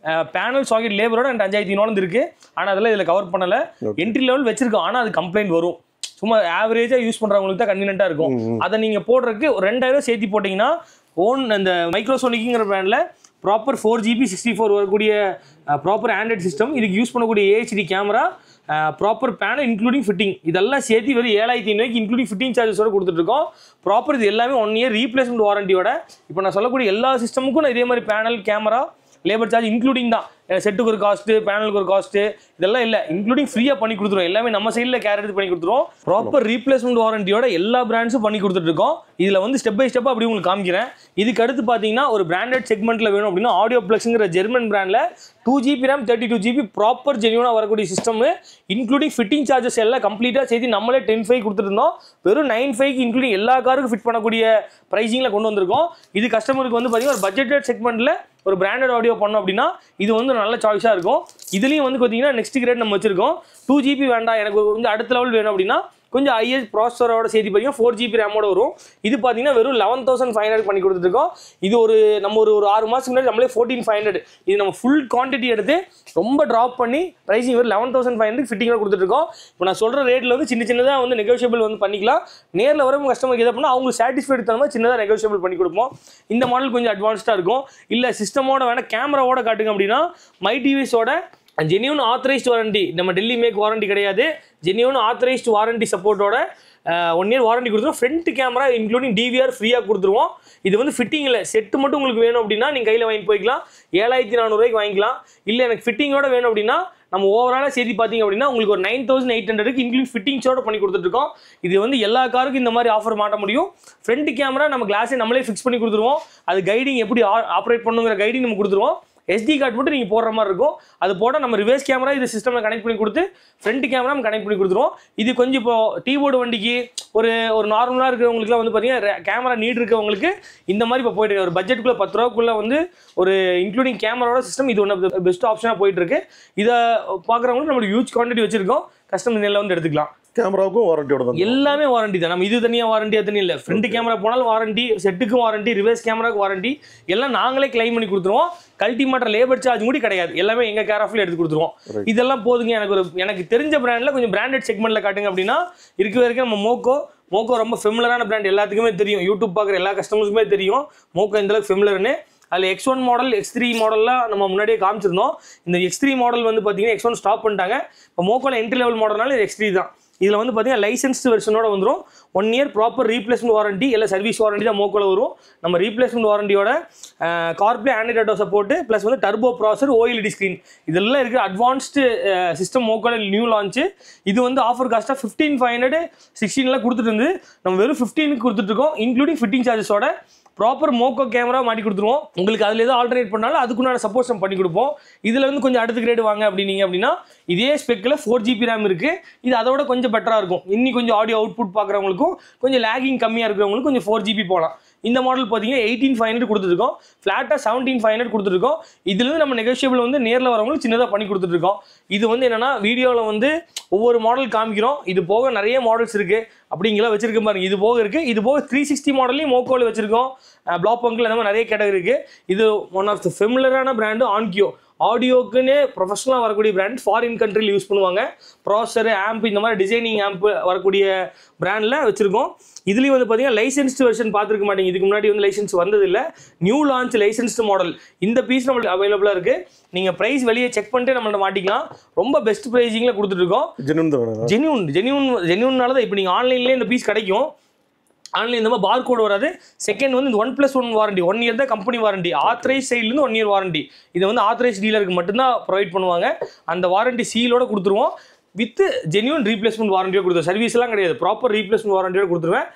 panel socket லேபரோட 5500 இருக்குது. ஆனால் அதெல்லாம் இதில் கவர் பண்ணலை. என்ட்ரி லெவல் வச்சிருக்கோம், ஆனால் அது கம்ப்ளைண்ட் வரும். சும்மா ஆவரேஜாக யூஸ் பண்ணுறவங்களுக்கு தான் கன்வீனியன்ட்டாக இருக்கும். அதை நீங்கள் போடுறதுக்கு ஒரு 2000 சேர்த்து போட்டிங்கன்னா அந்த மைக்ரோசோனிக்குங்கிற பிராண்டில் ப்ராப்பர் 4GB 64 வரக்கூடிய ப்ராப்பர் ஆண்ட்ராய்டு சிஸ்டம், இதுக்கு யூஸ் பண்ணக்கூடிய AHD camera, proper panel including fitting, இதெல்லாம் சேர்த்து வெறும் 7500 இன்க்ளூடிங் ஃபிட்டிங் சார்ஜஸோட கொடுத்துட்ருக்கோம். ப்ராப்பர் இது எல்லாமே 1 இயர் ரீப்ளேஸ்மெண்ட் வாரண்டியோட. இப்போ நான் சொல்லக்கூடிய எல்லா சிஸ்டமுக்கும் நான் இதே மாதிரி panel, camera, labour charge including தான். செட்டுக்கு ஒரு காஸ்ட்டு, பேனலுக்கு ஒரு காஸ்ட்டு, இதெல்லாம் இல்லை, இன்க்ளூடிங் ஃப்ரீயாக பண்ணி கொடுத்துருவோம். எல்லாமே நம்ம சைடில் கேர் எடுத்து பண்ணி கொடுத்துருவோம். ப்ராப்பர் ரீப்ளேஸ்மெண்ட் வாரண்டியோட எல்லா பிராண்ட்ஸும் பண்ணி கொடுத்துட்ருக்கோம். இதில் வந்து ஸ்டெப் பை ஸ்டெப்பாக அப்படி உங்களுக்கு காமிக்கிறேன். இதுக்கு அடுத்து பார்த்தீங்கன்னா ஒரு பிராண்டட் செக்மெண்ட்டில் வேணும் அப்படின்னா ஆடியோ பிளக்ஸுங்கிற ஜெர்மன் பிராண்டில் 2GB RAM 32GB ப்ராப்பர் ஜென்யூனாக வரக்கூடிய சிஸ்டமு, இன்க்ளூடிங் ஃபிட்டிங் சார்ஜஸ் எல்லாம் கம்ப்ளீட்டாக சேர்த்து நம்மளே 10,500 கொடுத்துருந்தோம். வெறும் 9,500 இன்க்ளூடிங் எல்லா காருக்கும் ஃபிட் பண்ணக்கூடிய ப்ரைஸிங்கில் கொண்டு வந்திருக்கோம். இது கஸ்டமருக்கு வந்து பார்த்தீங்கன்னா ஒரு பட்ஜெட்டட் செக்மெண்ட்டில் ஒரு பிராண்டட் ஆடியோ பண்ணோம் அப்படின்னா இது வந்து நல்ல சாய்ஸாக இருக்கும். இதுலேயும் வந்து பார்த்தீங்கன்னா நெக்ஸ்ட் கிரேட் நம்ம வச்சிருக்கோம். 2GB வேண்டாம், எனக்கு கொஞ்சம் அடுத்த லெவல் வேணும் அப்படின்னா கொஞ்சம் ஐஎஸ் ப்ராசஸரோட சேர்த்து பார்த்தீங்கன்னா 4GB ரேமோட வரும். இது பார்த்தீங்கன்னா வெறும் 11,500 பண்ணி கொடுத்துருக்கோம். இது நம்ம ஒரு 6 மாதத்துக்கு முன்னாடி நம்மளே 14,500, இது நம்ம ஃபுல் குவான்டிட்டி எடுத்து ரொம்ப ட்ராப் பண்ணி ப்ரைஸிங் வெறும் 11,500 ஃபிட்டிங்காக கொடுத்துருக்கோம். இப்போ நான் சொல்கிற ரேட்டில் வந்து சின்னதாக வந்து நெகோஷியபிள் வந்து பண்ணிக்கலாம். நேரில் வரும் கஸ்டமருக்கு எதை பண்ணால் அவங்களுக்கு சாட்டிஸ்ஃபைடு தர மாதிரி சின்னதாக நெகோஷியபிள் பண்ணி கொடுப்போம். இந்த மாடல் கொஞ்சம் அட்வான்ஸ்டாக இருக்கும். இல்லை சிஸ்டமோட வேணால் கேமராவோட காட்டுங்க அப்படின்னா மை டிவிஸோட ஜென்யூன் ஆத்தரைஸ்ட் வாரண்டி, நம்ம டெல்லி மேக் வாரண்டி கிடையாது, ஜென்யூன் ஆத்தரைஸ்ட் வாரண்டி சப்போர்ட்டோட 1 இயர் வாரண்டி கொடுத்துருவோம். ஃப்ரண்ட் கேமரா இன்க்ளூடிங் DVR ஃப்ரீயாக கொடுத்துருவோம். இது வந்து ஃபிட்டிங்கில் செட்டு மட்டும் உங்களுக்கு வேணும் அப்படின்னா நீங்கள் கையில் வாங்கி போய்க்கலாம், 7400 ரூபாய்க்கு வாங்கிக்கலாம். இல்லை எனக்கு ஃபிட்டிங்கோட வேணும் அப்படின்னா நம்ம ஓவராலாக சேர்த்து பார்த்தீங்க அப்படின்னா உங்களுக்கு ஒரு 9,800 இன்க்ளூடிங் ஃபிட்டிங்ஸோட பண்ணி கொடுத்துட்ருக்கோம். இது வந்து எல்லா காருக்கும் இந்த மாதிரி ஆஃபர் மாட்ட முடியும். ஃப்ரண்ட் கேமரா நம்ம கிளாஸை நம்மளே ஃபிக்ஸ் பண்ணி கொடுத்துருவோம். அது கைடிங் எப்படி ஆப்ரேட் பண்ணுங்கிற கைடிங் நம்ம கொடுத்துருவோம். SD கார்டு மட்டும் நீங்கள் போடுற மாதிரி இருக்கும். அது போட நம்ம ரிவர்ஸ் கேமரா இது சிஸ்டமில் கனெக்ட் பண்ணி கொடுத்து ஃப்ரண்ட் கேமரா நம்ம கனெக்ட் பண்ணி கொடுத்துருவோம். இது கொஞ்சம் இப்போ டீபோர்டு வண்டிக்கு ஒரு நார்மலாக இருக்கிறவங்களுக்குலாம் வந்து பார்த்தீங்கன்னா கேமரா நீட் இருக்கவங்களுக்கு இந்த மாதிரி இப்போ போயிட்டு ஒரு பட்ஜெட்டுக்குள்ளே 10 ரூபாக்குள்ளே வந்து ஒரு இன்க்ளூடிங் கேமராவோட சிஸ்டம் இது ஒன்று பெஸ்ட் ஆப்ஷனாக போயிட்டு இருக்கு. இதை பார்க்குறவங்களுக்கு நம்மளுக்கு ஹியூஜ் குவான்டிட்டி வச்சிருக்கோம். கஸ்டமர் நேரில் வந்து எடுத்துக்கலாம். கேமராவுக்கும் வாரண்டியோட தான் எல்லாமே வாரண்டி தான். நம்ம இது தனியாக வாரண்டி அது தனியாக இல்லை. ஃப்ரண்ட் கேமரா போனாலும் வாரண்டி, செட்டுக்கும் வாரண்டி, ரிவர்ஸ் கேமராவுக்கு வாரண்டி எல்லாம் நாங்களே கிளைம் பண்ணி கொடுத்துருவோம். கல்ட்டி மாற்ற லேபர் சார்ஜ் கூட கிடையாது. எல்லாமே எங்கள் கேர் ஆஃப்ல எடுத்து கொடுத்துருவோம். இதெல்லாம் போதுங்க. எனக்கு தெரிஞ்ச பிராண்டில் கொஞ்சம் பிராண்டட் செக்மெண்ட்டில் காட்டுங்க அப்படின்னா வரைக்கும் நம்ம மோக்கோ ரொம்ப ஃபெமிலரான பிராண்ட், எல்லாத்துக்குமே தெரியும். யூடியூப் பார்க்குற எல்லா கஸ்டமர்ஸுக்குமே தெரியும் மோக்கோ இந்த அளவுக்கு ஃபெமிலர்னு. அதில் X1 மாடல், X3 மாடல்லாம் நம்ம முன்னாடியே காமிச்சிருந்தோம். இந்த X3 மாடல் வந்து பார்த்தீங்கன்னா X1 ஸ்டாப் பண்ணிட்டாங்க. இப்போ மோக்கோல என்ட்ரி லெவல் மாடல்னால இது X3 தான். இதில் வந்து பார்த்தீங்கன்னா லைசன்ஸ்டு வெர்ஷனோட வந்துடும். 1 இயர் ப்ராப்பர் ரீப்ளேஸ்மெண்ட் வாரண்டி, இல்லை சர்வீஸ் வாரண்டி தான் மோக்கோல வரும். நம்ம ரீப்ளேஸ்மெண்ட் வாரண்டியோட CarPlay Android Auto support plus வந்து டர்போ ப்ராசர், OLED ஸ்க்ரீன் இதெல்லாம் இருக்குது. அட்வான்ஸ்டு சிஸ்டம் மோக்கோல நியூ லான்ச்சு. இது வந்து ஆஃபர் காஸ்ட்டாக 15,500 16 கொடுத்துட்டு இருந்து நம்ம வெறும் 15 கொடுத்துட்ருக்கோம். இன்க்ளூடிங் ஃபிட்டிங் சார்ஜஸோட ப்ராப்பர் மோக்கோ கேமரா மாட்டி கொடுத்துருவோம். உங்களுக்கு அதில் எதாவது ஆல்டர்னேட் பண்ணாலும் அதுக்குண்டான சப்போர்ட் நம்ம பண்ணி கொடுப்போம். இதில் வந்து கொஞ்சம் அடுத்த கிரேடு வாங்க அப்படின்னா இதே ஸ்பெக்கில் 4GB ரேம் இருக்குது. இது அதோட கொஞ்சம் பெட்டராக இருக்கும். இன்னும் கொஞ்சம் ஆடியோ அவுட்புட் பார்க்குறவங்களுக்கும் கொஞ்சம் லேகிங் கம்மியாக இருக்கிறவங்களுக்கும் கொஞ்சம் 4GB போகலாம். இந்த மாடல் பார்த்தீங்கன்னா 18,500 கொடுத்துருக்கோம். ஃப்ளாட்டாக 17,500 கொடுத்துருக்கோம். இதுலேருந்து நம்ம நெகோஷியபிள் வந்து நேரில் வரவங்களுக்கு சின்னதாக பண்ணி கொடுத்துட்ருக்கோம். இது வந்து என்னென்னா வீடியோவில் வந்து ஒவ்வொரு மாடல் காமிக்கிறோம். இது போக நிறைய மாடல்ஸ் இருக்குது. அப்படிங்கலாம் வச்சிருக்க பாருங்க. இது போக இருக்குது. இது போக 360 மாடல்லையும் மோக்கோவில் வச்சுருக்கோம். பிளாக் பங்கில் இந்த மாதிரி நிறைய கேட்டகரி இருக்குது. இது ஒன் ஆஃப் த ஃபெமிலரான பிராண்டு ஆன்கியோ. ஆடியோக்குன்னு ப்ரொஃபஷனலாக வரக்கூடிய பிராண்ட், ஃபாரின் கண்ட்ரியில் யூஸ் பண்ணுவாங்க. ப்ராசர், ஆம்ப் இந்த மாதிரி டிசைனிங் ஆம்ப் வரக்கூடிய பிராண்டில் வச்சுருக்கோம். இதுலேயும் வந்து பார்த்தீங்கன்னா லைசன்ஸ்டு வெர்ஷன் பார்த்துருக்க மாட்டேங்க. இதுக்கு முன்னாடி வந்து லைசன்ஸ் வந்ததில்லை. நியூ லான்ச் லைசன்ஸ்டு மாடல் இந்த பீஸ் நம்மளுக்கு அவைலபிளாக இருக்குது. நீங்கள் ப்ரைஸ் வெளியே செக் பண்ணிட்டு நம்மள்ட்ட மாட்டிக்கலாம். ரொம்ப பெஸ்ட் ப்ரைஸிங்கில் கொடுத்துட்ருக்கோம். ஜென்யூன்னால தான் இப்போ நீங்கள் ஆன்லைன்லேயே இந்த பீஸ் கிடைக்கும். ஆன்லைன் இந்த மாதிரி பார் கோடு வராது. செகண்ட் வந்து இந்த 1+1 வாரண்டி, 1 இயர் தான் கம்பெனி வாரண்டி. ஆத்தரைஸ் சைட்லேருந்து 1 இயர் வாரண்டி. இதை வந்து ஆத்தரைஸ் டீலருக்கு மட்டும்தான் ப்ரொவைட் பண்ணுவாங்க. அந்த வாரண்டி சீலோட கொடுத்துருவோம். வித் ஜென்யூன் ரீப்ளேஸ்மெண்ட் வாரண்டியோட கொடுத்துருவோம். சர்வீஸ்லாம் கிடையாது, ப்ராப்பர் ரீப்ளேஸ்மெண்ட் வாரண்டியோட கொடுத்துருவேன்.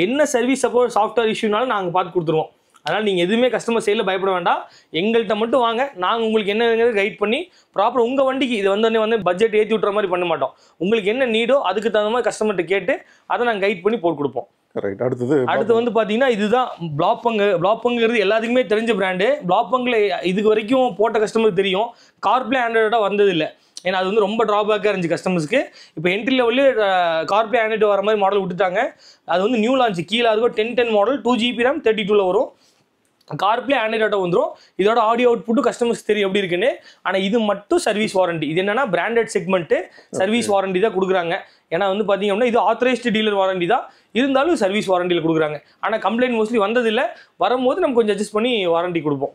என்ன சர்வீஸ் சப்போர்ட் சாஃப்ட்வேர் இஷ்யூனாலும் நாங்கள் பார்த்து கொடுத்துருவோம். அதனால் நீங்கள் எதுவுமே கஸ்டமர் சைடில் பயப்பட வேண்டாம். எங்கள்கிட்ட மட்டும் வாங்க. நாங்கள் உங்களுக்கு என்ன கைட் பண்ணி ப்ராப்பர் உங்கள் வண்டிக்கு இது வந்து பட்ஜெட் ஏற்றி விட்டுற மாதிரி பண்ண மாட்டோம். உங்களுக்கு என்ன நீடோ அதுக்கு தகுந்த மாதிரி கஸ்டமர்கிட்ட கேட்டு அதை நாங்கள் கைட் பண்ணி போட்டு கொடுப்போம். அடுத்து வந்து பார்த்தீங்கன்னா இதுதான் பிளாப்பங்கிறது எல்லாத்துக்குமே தெரிஞ்ச பிராண்டு. பிளாப்பங்கில் இதுக்கு வரைக்கும் போட்ட கஸ்டமருக்கு தெரியும். கார்ப்ளே ஆண்ட்ராய்டாக வந்ததில்லை. ஏன்னா அது வந்து ரொம்ப ட்ராபேக்காக இருந்துச்சு கஸ்டமர்ஸ்க்கு. இப்போ என்ட்ரி லெவல்லே கார்ப்ளே ஆண்ட்ராய்டு வர மாதிரி மாடல் விட்டுட்டாங்க. அது வந்து நியூ லான்ச் கீழே இருக்கும். 1010 மாடல் 2GB RAM 32 வரும். கார்ப்ளே ஆண்ட்ராய்டு ஆட்டோ வந்துடும். இதோட ஆடியோ அவுட்புட்டும் கஸ்டமர்ஸ் தெரியும் எப்படி இருக்குன்னு. ஆனால் இது மட்டும் சர்வீஸ் வாரண்டி. இது என்னன்னா பிராண்டட் செக்மெண்ட்டு சர்வீஸ் வாரண்டி தான் கொடுக்குறாங்க. ஏன்னா வந்து பார்த்தீங்க அப்படின்னா இது ஆத்தரைஸ்டு டீலர் வாரண்டி தான் இருந்தாலும் சர்வீஸ் வாரண்டியில் கொடுக்குறாங்க. ஆனால் கம்ப்ளைண்ட் மோஸ்ட்லி வந்ததில்லை. வரும்போது நம்ம கொஞ்சம் அட்ஜஸ்ட் பண்ணி வாரண்டி கொடுப்போம்.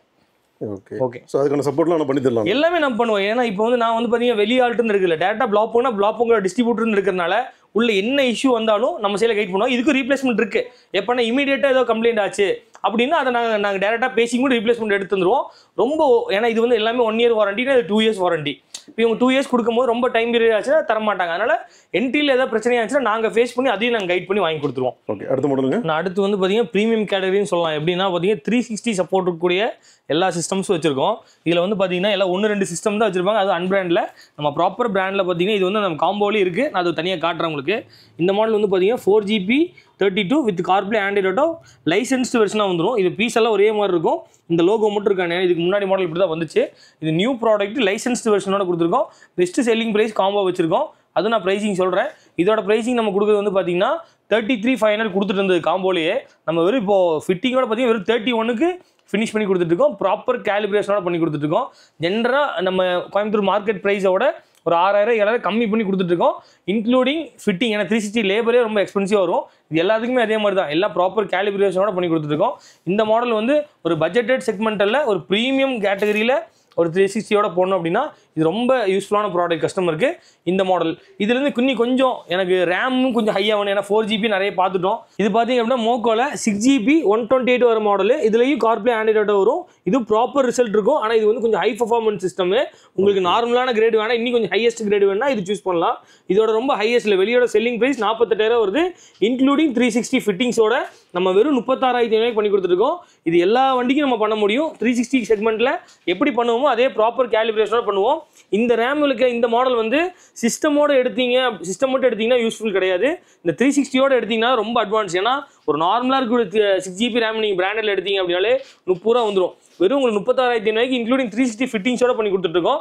ஓகே. ஸோ அதுக்கான சப்போர்ட்லாம் நம்ம பண்ணி தரலாம். எல்லாமே நம்ம பண்ணுவோம். ஏன்னா இப்போ வந்து நான் வந்து பார்த்தீங்கன்னா வெளி ஆல்ட்டுன்னு இருக்குல்ல, டேட்டா பிளாப்போங்கிற டிஸ்ட்ரிபியூட்டர்னு இருக்கிறனால உள்ள என்ன இஷ்யூ வந்தாலும் நம்ம சைடில் கைட் பண்ணுவோம். இதுக்கு ரீப்ளேஸ்மெண்ட் இருக்குது. எப்போனா இமீடியட்டாக ஏதோ கம்ப்ளைண்ட் ஆச்சு அப்படின்னா அதை நாங்கள் டேரெக்டாக பேசி கூட ரீப்ளேஸ்மெண்ட் எடுத்து வந்துடுவோம். ரொம்ப ஏன்னா இது வந்து எல்லாமே 1 இயர் வாரண்டினா இது 2 இயர்ஸ் வாரண்டி. இப்போ இவங்க 2 இயர்ஸ் கொடுக்கும்போது ரொம்ப டைம் பீரியட் ஆச்சுன்னா தரமாட்டாங்க. அதனால் என்ட்ரியில் ஏதாவது பிரச்சனை ஆச்சுன்னா நாங்கள் ஃபேஸ் பண்ணி அதையும் நாங்கள் கைட் பண்ணி வாங்கி கொடுத்துருவோம். ஓகே. அடுத்த மாடலுங்க. நான் அடுத்து வந்து பார்த்தீங்கன்னா ப்ரீமியம் கேட்டகரின்னு சொல்லலாம். எப்படின்னா பார்த்தீங்கன்னா 360 சப்போர்ட் இருக்கக்கூடிய எல்லா சிஸ்டம்ஸும் வச்சிருக்கோம். இதில் வந்து பார்த்தீங்கன்னா எல்லாம் 1-2 சிஸ்டம் தான் வச்சிருப்பாங்க. அது அன்பிராண்டில். நம்ம ப்ராப்பர் பிராண்டில் பார்த்தீங்கன்னா இது வந்து நம்ம காம்போலேயே இருக்குது. நான் அது தனியாக காட்டுறேன் உங்களுக்கு. இந்த மாடல் வந்து பார்த்தீங்கன்னா 4GB 32 with CarPlay Android Auto licensed வெர்ஷனாக வந்துடும். இது பீஸ் எல்லாம் ஒரே மாதிரி இருக்கும். இந்த லோகோ மட்டும் இருக்காங்க. இதுக்கு முன்னாடி மாடல் இப்படி தான் வந்துச்சு. இது நியூ ப்ராடக்ட் லைசன்ஸ்டு வெர்ஷனோட கொடுத்துருக்கோம். பெஸ்ட் செல்லிங் ப்ரைஸ் காம்போ வச்சிருக்கோம். அது நான் ப்ரைஸிங் சொல்கிறேன். இதோட ப்ரைஸிங் நம்ம கொடுக்குறது வந்து பார்த்தீங்கன்னா 33,500 கொடுத்துட்டு இருந்தது காம்போலேயே. நம்ம வெறும் இப்போ ஃபிட்டிங்கோட பார்த்தீங்கன்னா வெறும் 31க்கு ஃபினிஷ் பண்ணி கொடுத்துட்ருக்கோம். ப்ராப்பர் கேலிப்ரேஷனோட பண்ணி கொடுத்துட்ருக்கோம். ஜென்ரலாக நம்ம கோயம்புத்தூர் மார்க்கெட் ப்ரைஸோட ஒரு 6,000-7,000 கம்மி பண்ணி கொடுத்துட்ருக்கோம். Including fitting. ஏன்னா 360 லேபரே ரொம்ப எக்ஸ்பென்சிவாக வரும். இது எல்லாத்துக்குமே அதே மாதிரி தான். எல்லாம் ப்ராப்பர் கேலிப்ரேஷனோட பண்ணி கொடுத்துட்ருக்கோம். இந்த மாடல் வந்து ஒரு பட்ஜெட்டட் செக்மெண்ட்டில் ஒரு ப்ரீமியம் கேட்டகரியில் ஒரு 360யோட போடணும் அப்படின்னா இது ரொம்ப யூஸ்ஃபுல்லான ப்ராடக்ட் கஸ்டமருக்கு இந்த மாடல். இதுலேருந்து கொஞ்சம் எனக்கு ரேமும் கொஞ்சம் ஹையாக வேணும், ஏன்னா 4GB நிறைய பார்த்துட்டோம். இது பார்த்தீங்க அப்படின்னா மோக்கோவில் 6GB 128 வர மாடல். இதுலேயும் கார்ப்ளே ஆண்ட்ராய்டு வரும். இது ப்ராப்பர் ரிசல்ட் இருக்கும். ஆனால் இது வந்து கொஞ்சம் ஹை பர்ஃபார்மன்ஸ் சிஸ்டம். உங்களுக்கு நார்மலான கிரேட் வேணா, இன்னும் கொஞ்சம் ஹையஸ்ட் கிரேட் வேணா இது சூஸ் பண்ணலாம். இதோட ரொம்ப ஹையஸ்ட்ல வெளியோட செல்லிங் பிரைஸ் 48,000 வருது, இன்க்ளூடிங் 360 ஃபிட்டிங்ஸோட நம்ம வெறும் 36,500 பண்ணி கொடுத்துருக்கோம். இது எல்லா வண்டிக்கும் நம்ம பண்ண முடியும். 360 செக்மெண்ட்ல எப்படி பண்ணுவோமோ அதே ப்ராப்பர் கேலிபிரேஷனோட பண்ணுவோம். இந்த ரேமுக்கு இந்த மாடல் வந்து சிஸ்டம் மட்டும் எடுத்தீங்கன்னா யூஸ்ஃபுல் கிடையாது. இந்த 360ஓட எடுத்தீங்கன்னா ரொம்ப அட்வான்ஸ். ஏன்னா ஒரு நார்மலாக இருக்கிற 6GB ரேம் நீங்கள் பிராண்டில் எடுத்தீங்க அப்படின்னாலே 30 ரூபா வந்துடும். வெறும் உங்களுக்கு 36,500 இன்க்ளூடிங் 360 ஃபிட்டிங்ஸோட பண்ணி கொடுத்துருக்கோம்.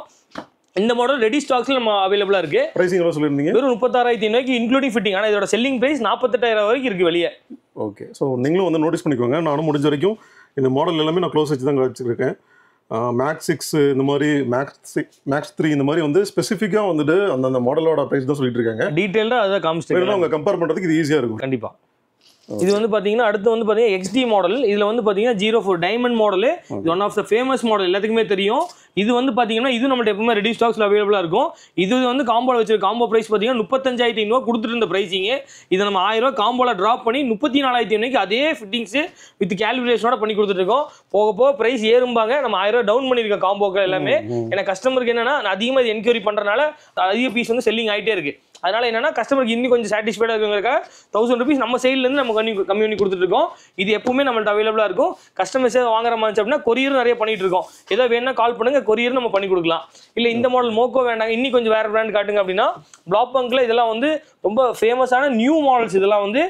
இந்த மாடல் ரெடி ஸ்டாக்ஸ்ல நம்ம அவைலபிளா இருக்கு. பிரைசிங் எவ்வளவு சொல்லிருந்தீங்க? வெறும் 36,500 இன்க்ளூடிங் ஃபிட்டிங். ஆனா இதோட செல்லிங் பிரைஸ் 48,000 வரைக்கும் இருக்கு வெளியே. ஓகே, ஸோ நீங்களும் வந்து நோட்டீஸ் பண்ணிக்கோங்க. நானும் முடிஞ்ச வரைக்கும் இந்த மாடல் எல்லாமே நான் க்ளோஸ் வச்சு தான் வச்சுருக்கேன். மேக்ஸ் 6 இந்த மாதிரி மேக்ஸ் 3 இந்த மாதிரி வந்து ஸ்பெசிஃபிக்காக வந்துட்டு அந்த மாடலோட ப்ரைஸ் தான் சொல்லிட்டு இருக்காங்க. டீட்டெயில்டாக அதை காமிச்சிட்டு அவங்க கம்பேர் பண்ணுறதுக்கு இது ஈஸியாக இருக்கும். கண்டிப்பாக. இது வந்து பார்த்தீங்கன்னா அடுத்து வந்து பார்த்தீங்கன்னா XD மாடல். இதில் வந்து பார்த்தீங்கன்னா 04 டைமண்ட் மாடலு. இது one of the famous model, எல்லாத்துக்குமே தெரியும். இது வந்து பார்த்தீங்கன்னா இது நம்மள்ட்ட எப்பவுமே ரெடி ஸ்டாக்ஸில் அவைலபிளாக இருக்கும். இது வந்து காம்போவில் வச்சிருக்க காம்போ ப்ரைஸ் பார்த்தீங்கன்னா 35,500 கொடுத்துட்டு இருந்த ப்ரைஸிங்கு. இதை நம்ம 1000 ரூபா காம்போவில் ட்ராப் பண்ணி 34,500 அதே ஃபிட்டிங்ஸு வித் கேல்குலேஷனோட பண்ணி கொடுத்துருக்கோம். போக போக ப்ரைஸ் ஏறும்பாங்க. நம்ம 1000 ரூபா டவுன் பண்ணியிருக்கோம் காம்போக்கள் எல்லாமே. ஏன்னா கஸ்டமருக்கு என்னன்னா அதிகமாக இது என்கொயரி பண்ணுறதுனால அதிக பீஸ் வந்து செல்லிங் ஆகிட்டே இருக்கு. அதனால என்னன்னா கஸ்டமருக்கு இன்னும் கொஞ்சம் சாட்டிஸ்ஃபைடாக இருக்குங்கிறக்காக 1000 rupees நம்ம சைட்லேருந்து நம்ம கம்மி பண்ணி கொடுத்துருக்கோம். இது எப்பவுமே நம்மள்ட்ட அவைலபிளாக இருக்கும். கஸ்டமர்ஸ் வாங்குற மாதிரி அப்படின்னா கொரியர் நிறைய பண்ணிட்டு இருக்கோம். ஏதோ வேணா கால் பண்ணுங்க, கொரியர் நம்ம பண்ணி கொடுக்கலாம். இல்லை இந்த மாடல் மோக்கோ வேண்டாங்க, இன்னும் கொஞ்சம் வேற பிராண்ட் காட்டுங்க அப்படின்னா பிளாக் பங்க்ல இதெல்லாம் வந்து ரொம்ப ஃபேமஸான நியூ மாடல்ஸ். இதெல்லாம் வந்து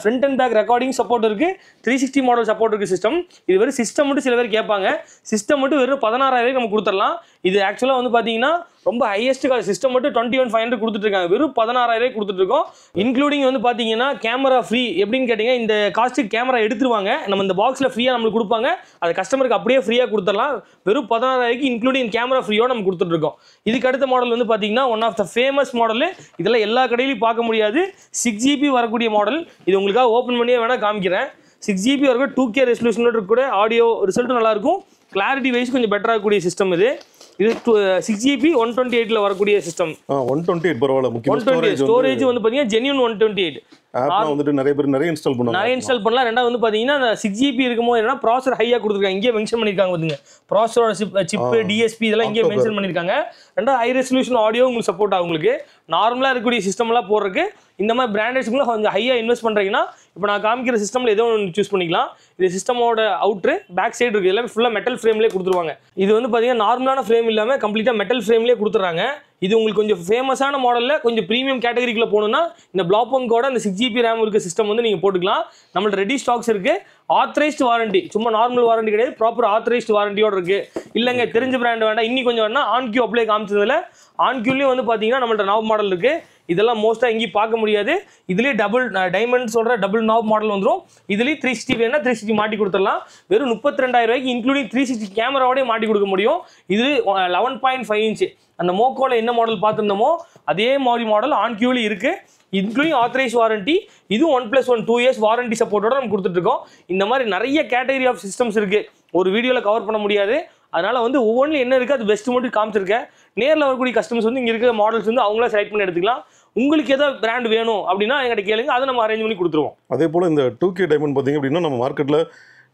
front and back recording support இருக்கு, 360 மாடல் சப்போர்ட் இருக்கு சிஸ்டம். இது வெறும் சிஸ்டம் மட்டும் சில பேர் கேட்பாங்க. சிஸ்டம் மட்டும் வெறும் 16,000 நம்ம கொடுத்துடலாம். இது ஆக்சுவலாக வந்து பார்த்தீங்கன்னா ரொம்ப ஹையஸ்ட் சிஸ்டம் மட்டும் 21,500 கொடுத்துட்டு இருக்காங்க. வெறும் 16,000 கொடுத்துட்டு இருக்கோம். இன்க்ளூடிங் வந்து பார்த்தீங்கன்னா கேமரா ஃப்ரீ. எப்படின்னு கேட்டீங்க, இந்த காஸ்ட்டுக்கு கேமரா எடுத்துருவாங்க, நம்ம இந்த பாக்ஸில் ஃப்ரீயாக நம்மளுக்கு கொடுப்பாங்க. அது கஸ்டமருக்கு அப்படியே ஃப்ரீயாக கொடுத்துடலாம். வெறும் 16,000 இன்க்ளூடிங் கேமரா ஃப்ரீயோட நம்ம கொடுத்துட்டு இருக்கோம். இதுக்கு அடுத்த மாடல் வந்து பார்த்தீங்கன்னா one of the famous model. இதெல்லாம் எல்லா கடையிலையும் பார்க்க முடியாது. 6GB வரக்கூடிய மாடல். இது உங்களுக்காக ஓப்பன் பண்ணியே வேணா காமிக்கிறேன். 6GB வரைக்கும் 2K ரெசல்யூஷனோட கூட ஆடியோ ரிசல்ட்டும் நல்லா இருக்கும். கிளாரிட்டி வைஸ் கொஞ்சம் பெட்டராக இருக்கக்கூடிய சிஸ்டம் இது. இது 6GB 128ல வரக்கூடிய சிஸ்டம். 128 பரவாயில்ல. முக்கியமா ஸ்டோரேஜ் வந்து பாத்தீங்கன்னா ஜென்யூன் 128. ஆப்ல வந்துட்டு நிறைய பேர் நிறைய இன்ஸ்டால் பண்ணலாம். ரெண்டாவது வந்து பாத்தீங்கன்னா 6GB இருக்கும்போது என்னன்னா ப்ராசஸர் ஹையா கொடுத்துருக்காங்க. இங்கே மென்ஷன் பண்ணிருக்காங்க பாருங்க, ப்ராசஸரோட சிப் DSP இதெல்லாம் இங்கே மென்ஷன் பண்ணிருக்காங்க. ரெண்டாவது ஹை ரெசல்யூஷன் ஆடியோ உங்களுக்கு சப்போர்ட் ஆகும். உங்களுக்கு நார்மலா இருக்கக்கூடிய சிஸ்டம் எல்லாம் போறதுக்கு இந்த மாதிரி பிராண்டட்ஸ்க்குள்ள கொஞ்சம் ஹையா இன்வெஸ்ட் பண்றீங்கன்னா இப்போ நான் காமிக்கிற சிஸ்டம்ல ஏதோ ஒன்று சூஸ் பண்ணிக்கலாம். இது சிஸ்டமோட அவுட்ரு பேக் சைடு இருக்கு, எல்லாமே ஃபுல்லா மெட்டல் ஃப்ரேம்லேயே கொடுத்துருவாங்க. இது வந்து பாத்தீங்கன்னா நார்மலான ஃப்ரேம் இல்லாம கம்ப்ளீட்டா மெட்டல் ஃப்ரேம்லேயே கொடுத்துறாங்க. இது உங்களுக்கு கொஞ்சம் ஃபேமஸான மாடல்ல கொஞ்சம் ப்ரீமியம் கேட்டகரிக்குள்ள போகணும்னா இந்த பிளாக் பங்கோட அந்த 6GB ரேம் இருக்க சிஸ்டம் வந்து நீங்க போட்டுக்கலாம். நம்மள்ட்ட ரெடி ஸ்டாக்ஸ் இருக்கு. ஆத்தரைஸ்டு வாரண்டி, சும்மா நார்மல் வாரண்டி கிடையாது, ப்ராப்பர் ஆத்தரைஸ்டு வாரண்டியோட இருக்கு. இல்லைங்க தெரிஞ்ச பிராண்ட் வேண்டாம், இன்னும் கொஞ்சம் வேணா ஆன்கியூ அப்ளை காமிச்சதுல ஆன்கியூலேயும் வந்து பார்த்தீங்கன்னா நம்மள்ட்ட நாப் மாடல் இருக்கு. இதெல்லாம் மோஸ்ட்டாக எங்கேயும் பார்க்க முடியாது. இதுலேயே டபுள் டைமண்ட் சொல்கிற டபுள் நாப் மாடல் வந்துடும். இதுலேயும் 360 வேணா 360 மாட்டி கொடுத்துடலாம். வெறும் 32,000 இன்க்ளூடிங் 360 கேமராவோடய மாட்டி கொடுக்க முடியும். இது 11.5 இன்ச். அந்த மோக்கோவில் என்ன மாடல் பார்த்துருந்தோமோ அதே மாதிரி மாடல் ஆன்கியூலி இருக்கு, இன்க்ளூடிங் ஆத்தரைஸ் வாரண்டி. இதுவும் 1+1 2 years வாரண்டி சப்போர்ட்டோட நம்ம கொடுத்துட்டு இருக்கோம். இந்த மாதிரி நிறைய கேட்டகரி ஆஃப் சிஸ்டம்ஸ் இருக்கு, ஒரு வீடியோவில் கவர் பண்ண முடியாது. அதனால வந்து ஒவ்வொன்றும் என்ன இருக்குது அது பெஸ்ட் மட்டும் காமிச்சிருக்கேன். நேரில் வரக்கூடிய கஸ்டமர்ஸ் வந்து இங்கே இருக்கிற மாடல்ஸ் வந்து அவங்களே செலக்ட் பண்ணி எடுத்துக்கலாம். உங்களுக்கு ஏதாவது பிராண்ட் வேணும் அப்படின்னா எங்கிட்ட கேளுங்க, அதை நம்ம அரேஞ்ச் பண்ணி கொடுத்துருவோம். அதே போல் இந்த 2K டைமண்ட் பார்த்தீங்க அப்படின்னா நம்ம மார்க்கெட்டில்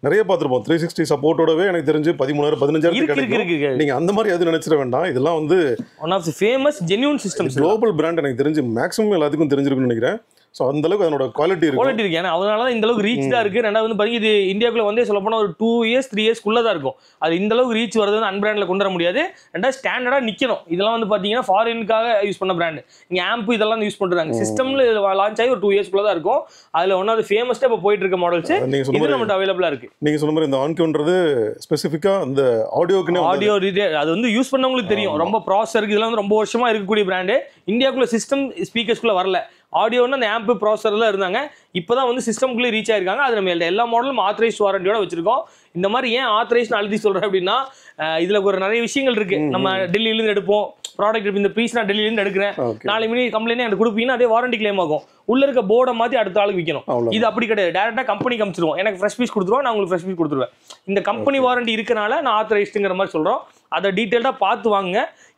நிறைய பார்த்துருப்போம். 360 சப்போர்ட்டோடவே எனக்கு தெரிஞ்சு 13,000 15,000 நீங்க அந்த மாதிரி எதுவும் நினைச்சிட வேண்டாம். இதெல்லாம் வந்து one of the famous genuine systems, global brand. எனக்கு தெரிஞ்சு மேக்ஸிமம் எல்லாத்துக்கும் தெரிஞ்சிருக்குன்னு நினைக்கிறேன். ஸோ அந்த அளவுக்கு அதனோட குவாலிட்டி இருக்கு. ஏன்னா அதனால தான் இந்த அளவுக்கு ரீச் தான் இருக்கு. ரெண்டாவது வந்து பாத்தீங்கன்னா இது இந்தியாவுக்குள்ள வந்து சொல்ல போனால் ஒரு 2 years 3 years தான் இருக்கும். அது இந்த அளவுக்கு ரீச் வரது வந்து அன்பிராண்டில் கொண்டு வர முடியாது. ரெண்டாவது ஸ்டாண்டர்டாக நிற்கணும். இதெல்லாம் வந்து பார்த்தீங்கன்னா ஃபாரினுக்காக யூஸ் பண்ண பிராண்ட். இங்கே ஆம்ப் இதெல்லாம் யூஸ் பண்ணுறாங்க. சிஸ்டம்ல லான்ச் ஆகி ஒரு 2 years தான் இருக்கும். அதில் ஒன் ஆஃப் தி ஃபேமஸ்ட்டாக இப்போ போயிட்டு இருக்க மாடல்ஸ் இது நம்மகிட்ட அவைலபிளாக இருக்கு. நீங்கள் சொன்ன மாதிரி இந்த ஆன்கியூன்றது ஸ்பெசிஃபிக்காக அந்த ஆடியோக்குன்னு ஆடியோ அது வந்து யூஸ் பண்ணவங்களுக்கு தெரியும். ரொம்ப ப்ராசஸர் இதெல்லாம் வந்து ரொம்ப வருஷமா இருக்கக்கூடிய பிராண்டு. இந்தியாவுக்குள்ள சிஸ்டம் ஸ்பீக்கர்ஸ்குள்ள வரல. ஆடியோன்னு அந்த ஆம்ப் ப்ராசஸர்லாம் இருந்தாங்க. இப்போதான் வந்து சிஸ்டம்குள்ளே ரீச் ஆயிருக்காங்க. அது நம்ம எல்லா மாடலும் ஆத்தரைஸ்ட் வாரண்டியோட வச்சிருக்கோம். இந்த மாதிரி ஏன் ஆத்தரைஸ்ட் அழுத்தி சொல்றேன் அப்படின்னா இதுல ஒரு நிறைய விஷயங்கள் இருக்கு. நம்ம டெல்லியிலேருந்து எடுப்போம், ப்ராடக்ட் இந்த பீஸ் நான் டெல்லியிலேருந்து எடுக்கிறேன், நாளை மணி கம்ப்ளைண்ட் எனக்கு கொடுப்பீங்கன்னா அதே வாரண்டி கிளைம் ஆகும். உள்ள இருக்க போர்டை மாற்றி அடுத்த ஆளுக்கு விற்கணும். இது அப்படி கிடையாது. டேரெக்டாக கம்பெனி காமிச்சிருவோம், எனக்கு ஃப்ரெஷ் பீஸ் கொடுத்துருவோம், நான் உங்களுக்கு ஃப்ரெஷ் பீஸ் கொடுத்துருவேன். இந்த கம்பெனி வாரண்டி இருக்கனால நான் ஆத்தரைஸ்டுங்கிற மாதிரி சொல்கிறோம். அதை டீட்டெயில்டாக பார்த்து வாங்க.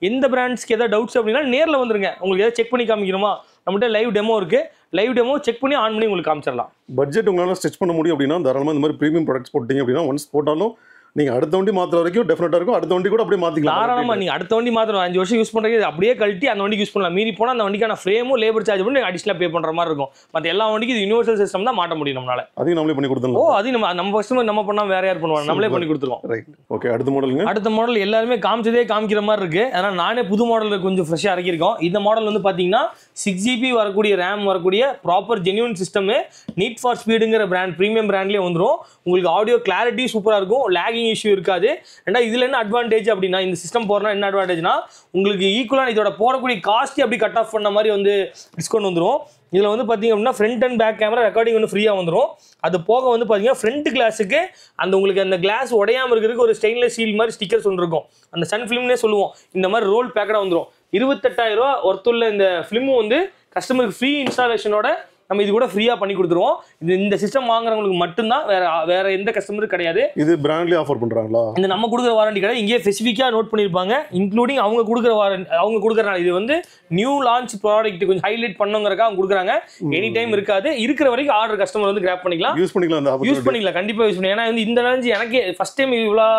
எந்த பிராண்ட்ஸ்க்கு ஏதாவது டவுட்ஸ் அப்படின்னா நேரில் வந்துருங்க. உங்களுக்கு ஏதாவது செக் பண்ணி காமிக்கணுமா, நம்மகிட்ட லைவ் டெமோ இருக்குது, லைவ் டெமோ செக் பண்ணி ஆன் பண்ணி உங்களுக்கு காமிச்சிடலாம். பட்ஜெட் உங்களால் ஸ்டிச் பண்ண முடியும் அப்படின்னா தாராளமாக இந்த மாதிரி ப்ரீமியம் ப்ராடக்ட்ஸ் போட்டிங்க அப்படின்னா ஒன்ஸ் போட்டாலும் நீங்கள் அடுத்த வண்டி மாற்றுற வரைக்கும் டெஃபினட்டாக இருக்கும். அடுத்த வண்டி கூட அப்படியே மாற்றிக்கலாம். தாராளமாக நீங்கள் அடுத்த வண்டி மாற்றணும். 5 வருஷம் யூஸ் பண்ணுறது அப்படியே கழட்டி அந்த வண்டிக்கு யூஸ் பண்ணலாம். மீறி போனால் அந்த வண்டிக்கான ஃப்ரேமும் லேபர் சார்ஜ் பண்ணி அடிஷனலாக பே பண்ணுற மாதிரி இருக்கும். மற்ற எல்லா வண்டிக்கும் இது யூனிவர்சல் சிஸ்டம் தான் மாட்ட முடியும் நம்மளால. அதையும் நம்மளே பண்ணி கொடுத்துருவோம். அதையும் நம்ம ஃபர்ஸ்ட் நம்ம பண்ணால் வேற யார் பண்ணுவாங்க, நம்மளே பண்ணி கொடுத்துருவோம். Right, okay. அடுத்த மாடலுங்க. அடுத்த மாடல் எல்லாருமே காமிச்சதே காமிக்கிற மாதிரி இருக்கு. அதனால் நானே புது மாடலில் கொஞ்சம் ஃப்ரெஷ்ஷாக இறக்கியிருக்கோம். இந்த மாடல் வந்து பார்த்தீங்கன்னா 6GB வரக்கூடிய ரேம் வரக்கூடிய proper genuine system. Need for ஸ்பீடுங்கிற பிராண்ட் ப்ரீமியம் பிராண்ட்லேயே வந்துடும். உங்களுக்கு ஆடியோ கிளாரிட்டி சூப்பராக இருக்கும், லேகிங் இஷ்யூ இருக்காது. ரெண்டாவது இதில் என்ன அட்வான்டேஜ் அப்படின்னா, இந்த சிஸ்டம் போகிறனா என்ன அட்வான்டேஜ்னா உங்களுக்கு ஈக்குவலாக இதோட போடக்கூடிய காஸ்ட் அப்படி கட் ஆஃப் பண்ண மாதிரி வந்து டிஸ்கவுண்ட் வந்துடும். இதில் வந்து பார்த்தீங்க அப்படின்னா front and back camera recording வந்து ஃப்ரீயாக வந்துடும். அது போக வந்து பார்த்தீங்கன்னா ஃப்ரண்ட் கிளாஸுக்கு அந்த உங்களுக்கு அந்த கிளாஸ் உடையாமல் இருக்கிறதுக்கு ஒரு ஸ்டெயின்லெஸ் ஸ்டீல் மாதிரி ஸ்டிக்கர்ஸ் ஒன்று இருக்கும். அந்த சன் ஃபிலிம்னே சொல்லுவோம். இந்த மாதிரி ரோல் பேக்கடாக வந்துடும். 28,000 ரூபா ஒர்த்துள்ள இந்த ஃபிலிமும் வந்து கஸ்டமருக்கு ஃப்ரீ இன்ஸ்டாலேஷனோட நம்ம இது கூட ஃப்ரீயாக பண்ணி கொடுத்துருவோம். இந்த சிஸ்டம் வாங்குறவங்களுக்கு மட்டும்தான், வேற எந்த கஸ்டமரும் கிடையாது. இது பிராண்ட்லேயே ஆஃபர் பண்ணுறாங்களா? இந்த நம்ம கொடுக்குற வாரண்டி கிடையாது, இங்கே ஸ்பெசிஃபிக்காக நோட் பண்ணியிருப்பாங்க. இன்க்ளூடிங் அவங்க கொடுக்குற வாரண்டி, அவங்க கொடுக்குறனால இது வந்து நியூ லான்ச் ப்ராடக்ட் கொஞ்சம் ஹைலைட் பண்ணுங்கிறக்கா அவங்க கொடுக்குறாங்க. எனி டைம் இருக்காது, இருக்கிற வரைக்கும் ஆர்டர் கஸ்டமர் வந்து கிராப் பண்ணிக்கலாம், யூஸ் பண்ணிக்கலாம். கண்டிப்பாக யூஸ் பண்ணி. ஏன்னா வந்து இந்த ரேஞ்ச் எனக்கு ஃபர்ஸ்ட் டைம் இவ்வளோ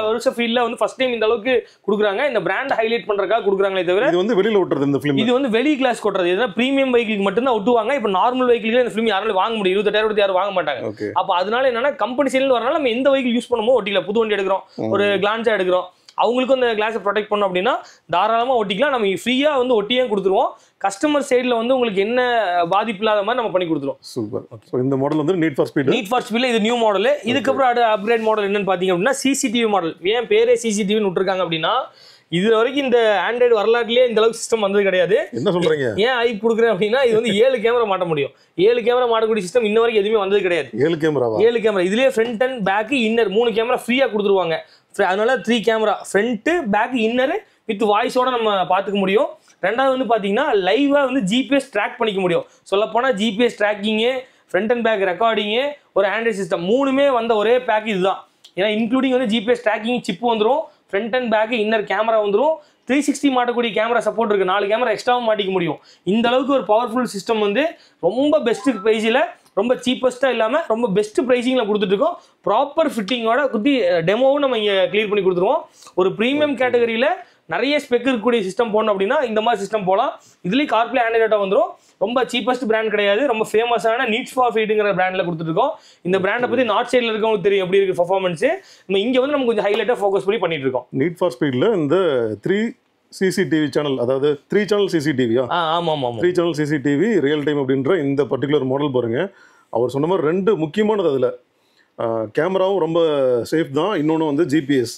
வருஷம் ஃபீல்டில் வந்து ஃபர்ஸ்ட் டைம் இந்த அளவுக்கு கொடுக்குறாங்க. இந்த பிராண்ட் ஹைலைட் பண்ணுறதுக்காக கொடுக்குறாங்களே தவிர இது வந்து வெளியில் ஒட்டுறது, இந்த ஃபிலிம் இது வந்து வெளி கிளாஸ் கொட்டுறது. இதெல்லாம் ப்ரீமியம் வெஹிக்கிளுக்கு மட்டும்தான் ஒட்டுவாங்க. இப்போ நார்மல் வெஹிக்கிளுக்கு இந்த ஃபிலிம் யாராலும் வாங்க முடியும், 28,000 யாரும் வாங்க மாட்டாங்க. அப்போ அதனால என்னன்னா கம்பெனி சைட்ல வரனால நம்ம எந்த வெஹிக்கிள் யூஸ் பண்ணுமோ ஒட்டிக்கலாம். புது வண்டி எடுக்கிறோம், ஒரு கிளான்ஸா எடுக்கிறோம், அவங்களுக்கும் அந்த கிளாஸை ப்ரொடெக்ட் பண்ணோம் அப்படின்னா தாராளமாக ஒட்டிக்கலாம். நம்ம ஃப்ரீயாக வந்து ஒட்டியே கொடுத்துருவோம். கஸ்டமர் சைடில் வந்து உங்களுக்கு என்ன பாதிப்பு இல்லாத மாதிரி நம்ம பண்ணி கொடுத்துருவோம். சூப்பர். ஸோ இந்த மாடல் வந்து நீட் ஃபார் ஸ்பீட் இது நியூ மாடல். இதுக்கப்புறம் அப்கிரேட் மாடல் என்னன்னு பார்த்தீங்க அப்படின்னா சிசிடிவி மாடல். ஏன் பேரே சிசிடிவின்னு விட்டுருக்காங்க அப்படின்னா, இது வரைக்கும் இந்த ஆண்ட்ராய்டு வரலாற்றுலேயே இந்த அளவுக்கு சிஸ்டம் வந்தது கிடையாது. என்ன சொல்றீங்க? ஏன் ஐப் கொடுக்குறேன் அப்படின்னா, இது வந்து 7 கேமரா மாட்ட முடியும். 7 கேமரா மாட்டக்கூடிய சிஸ்டம் இன்ன வரைக்கும் எதுவுமே வந்தது கிடையாது. 7 கேமரா இதுலேயே front and back inner 3 camera ஃப்ரீயாக கொடுத்துருவாங்க. அதனால 3 camera front back inner with வாய்ஸோட நம்ம பார்த்துக்க முடியும். ரெண்டாவது வந்து பார்த்தீங்கன்னா லைவாக வந்து ஜிபிஎஸ் ட்ராக் பண்ணிக்க முடியும். சொல்லப்போனால் GPS tracking, front and back recording, ஒரு ஆண்ட்ராய்டு சிஸ்டம் 3மே வந்த ஒரே பேக் இதுதான். ஏன்னா இன்க்ளூடிங் வந்து ஜிபிஎஸ் ட்ராக்கிங் சிப் வந்துடும், front and back inner camera வந்துடும், 360 மாட்டக்கூடிய கேமரா சப்போர்ட் இருக்குது, 4 கேமரா எக்ஸ்ட்ராவும் மாட்டிக்க முடியும். இந்த அளவுக்கு ஒரு பவர்ஃபுல் சிஸ்டம் வந்து ரொம்ப பெஸ்ட் ப்ரைஸில், ரொம்ப சீப்பஸ்ட்டாக இல்லாமல் ரொம்ப பெஸ்ட் ப்ரைஸிங்கில் கொடுத்துட்ருக்கோம். ப்ராப்பர் ஃபிட்டிங்கோட குட்டி டெமோவும் நம்ம இங்கே கிளியர் பண்ணி கொடுத்துருவோம். ஒரு ப்ரீமியம் கேட்டகரியில் நிறைய ஸ்பெக் இருக்கக்கூடிய சிஸ்டம் போடணும் அப்படின்னா இந்த மாதிரி சிஸ்டம் போகலாம். இதுலேயும் கார்ப்ளே ஆண்ட்ராய்டாக வந்துடும். ரொம்ப சீப்பஸ்ட் பிராண்ட் கிடையாது, ரொம்ப ஃபேமஸான நீட்ஸ் ஃபார் ஸ்பீடுங்கிற பிராண்டில் கொடுத்துருக்கோம். இந்த பிராண்டை பற்றி நார்த் சைடில் இருக்கவங்களுக்கு தெரியும் எப்படி இருக்குது பர்ஃபார்மன்ஸு. நம்ம இங்கே வந்து நம்ம கொஞ்சம் ஹைலைட்டாக ஃபோக்கஸ் பண்ணி பண்ணிட்டு இருக்கோம். நீட் ஃபார் ஸ்பீடில் இந்த 3 சிசிடிவி சேனல், அதாவது 3 சேனல் சிசிடிவியா? ஆமாம் 3 சேனல் சிசிடிவி ரியல் டைம் அப்படின்ற இந்த பர்டிகுலர் மாடல் பாருங்க. அவர் சொன்ன மாதிரி 2 முக்கியமானது. அதில் கேமராவும் ரொம்ப சேஃப் தான். இன்னொன்று வந்து ஜிபிஎஸ்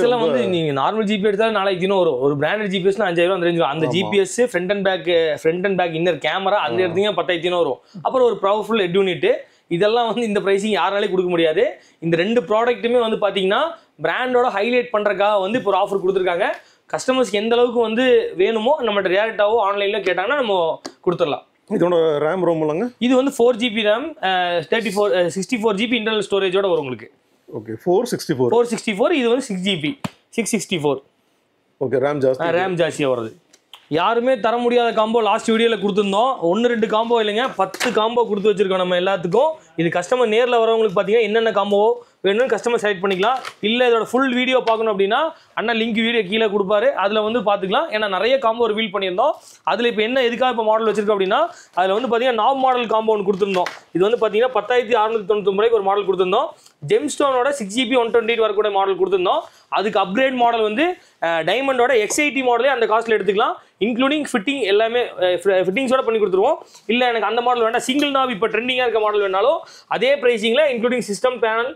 எல்லாம் வந்து நீங்கள் நார்மல் ஜிபிஎஸ் எடுத்தாலும் நாளைக்கு இன்னும் ஒரு பிராண்டட் ஜிபிஎஸ்னா 5,000 அந்த ரேஞ்ச். அந்த GPS front and back inner camera அந்த இடத்துக்கு 10,000 வரும். அப்புறம் ஒரு பவர்ஃபுல் ஹெட் யூனிட். இதெல்லாம் வந்து இந்த ப்ரைஸிங் யாராலையும் கொடுக்க முடியாது. இந்த 2 ப்ராடக்ட்டுமே வந்து பார்த்தீங்கன்னா பிராண்டோட ஹைலைட் பண்ணுறதுக்காக வந்து இப்போ ஒரு ஆஃபர் கொடுத்துருக்காங்க. கஸ்டமர்ஸ்க்கு எந்த அளவுக்கு வந்து வேணுமோ நம்மகிட்ட டேரெக்டாவோ ஆன்லைனில் கேட்டாங்கன்னா நம்ம கொடுத்துடலாம். இதோட ரேம் ரோம்லாங்க? இது வந்து 4GB ரேம், 64GB இன்டர்னல் ஸ்டோரேஜோட வரும் உங்களுக்கு. ஓகே, 464. இது வந்து 6GB 664. ஓகே, ரேம் ஜாஸ்தியாக வருது. யாருமே தர முடியாத காம்போ லாஸ்ட் வீடியோவில் கொடுத்துருந்தோம். 1-2 காம்போ இல்லைங்க, 10 காம்போ கொடுத்து வச்சிருக்கோம் நம்ம எல்லாத்துக்கும். இது கஸ்டமர் நேரில் வரவங்களுக்கு பார்த்தீங்கன்னா என்னென்ன காம்போ வேணும்னு கஸ்டமர் செலக்ட் பண்ணிக்கலாம். இல்லை இதோட ஃபுல் வீடியோ பார்க்கணும் அப்படின்னா அண்ணா லிங்க் வீடியோ கீழே கொடுப்பாரு, அதில் வந்து பார்த்துக்கலாம். ஏன்னா நிறைய காம்போ ரிவீல் பண்ணியிருந்தோம். அதில் இப்போ என்ன எதுக்காக இப்போ மாடல் வச்சிருக்கோம் அப்படின்னா, அதில் வந்து பார்த்தீங்கன்னா நாப் மாடல் காம்போ ஒன்று கொடுத்துருந்தோம். இது வந்து பார்த்தீங்கன்னா 10,699 ஒரு மாடல் கொடுத்துருந்தோம். ஜெம்ஸ்டோனோட 6GB 128 வரக்கூடிய மாடல் கொடுத்துருந்தோம். அதுக்கு அப்கிரேட் மாடல் வந்து டைமண்டோட X80 மாடலே அந்த காஸ்ட்டில் எடுத்துக்கலாம். இன்க்ளூடிங் ஃபிட்டிங் எல்லாமே ஃபிட்டிங்ஸோட பண்ணி கொடுத்துருவோம். இல்லை எனக்கு அந்த மாடல் வேண்டாம், சிங்கிள் நாப் இப்போ ட்ரெண்டிங்காக இருக்க மாடல் வேணாலும் அதே ப்ரைஸிங்கில் including system panel,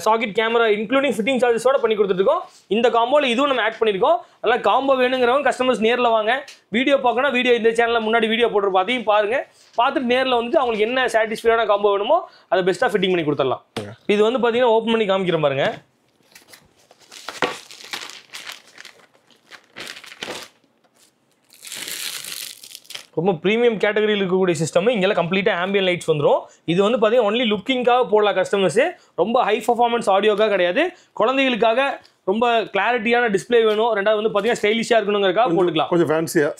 socket camera including fitting சார்ஜஸோட பண்ணி கொடுத்துருக்கோம். இந்த காம்போவில் இதுவும் நம்ம ஆட் பண்ணியிருக்கோம். அதனால் காம்போ வேணுங்கிறவங்க கஸ்டமர்ஸ் நேரில் வாங்க. வீடியோ பார்க்கணும், வீடியோ இந்த சேனலில் முன்னாடி வீடியோ போட்டுருப்போம், அதையும் பாருங்கள். பார்த்துட்டு நேரில் வந்துட்டு அவங்களுக்கு என்ன சாட்டிஸ்ஃபைடான காம்போ வேணுமோ அதை பெஸ்ட்டாக ஃபிட்டிங் பண்ணி கொடுத்துடலாம். இது வந்து பார்த்தீங்கன்னா ஓப்பன் பண்ணி காமிக்கிறேன் பாருங்க. ரொம்ப ப்ரீமியம் கேட்டகரியில் இருக்கக்கூடிய சிஸ்டம். இங்கெல்லாம் கம்ப்ளீட்டாக ஆம்பியன் லைட்ஸ் வந்துடும். இது வந்து பார்த்தீங்கன்னா ஒன்லி லுக்கிங்காக போடலாம் கஸ்டமர்ஸ். ரொம்ப ஹை பர்ஃபார்மன்ஸ் ஆடியோக்காக கிடையாது. குழந்தைகளுக்காக ரொம்ப கிளாரிட்டியான டிஸ்பிளே வேணும். ரெண்டாவது வந்து பார்த்தீங்கன்னா ஸ்டைலிஷாக இருக்கணுங்கிறக்காக போட்டுக்கலாம். கொஞ்சம்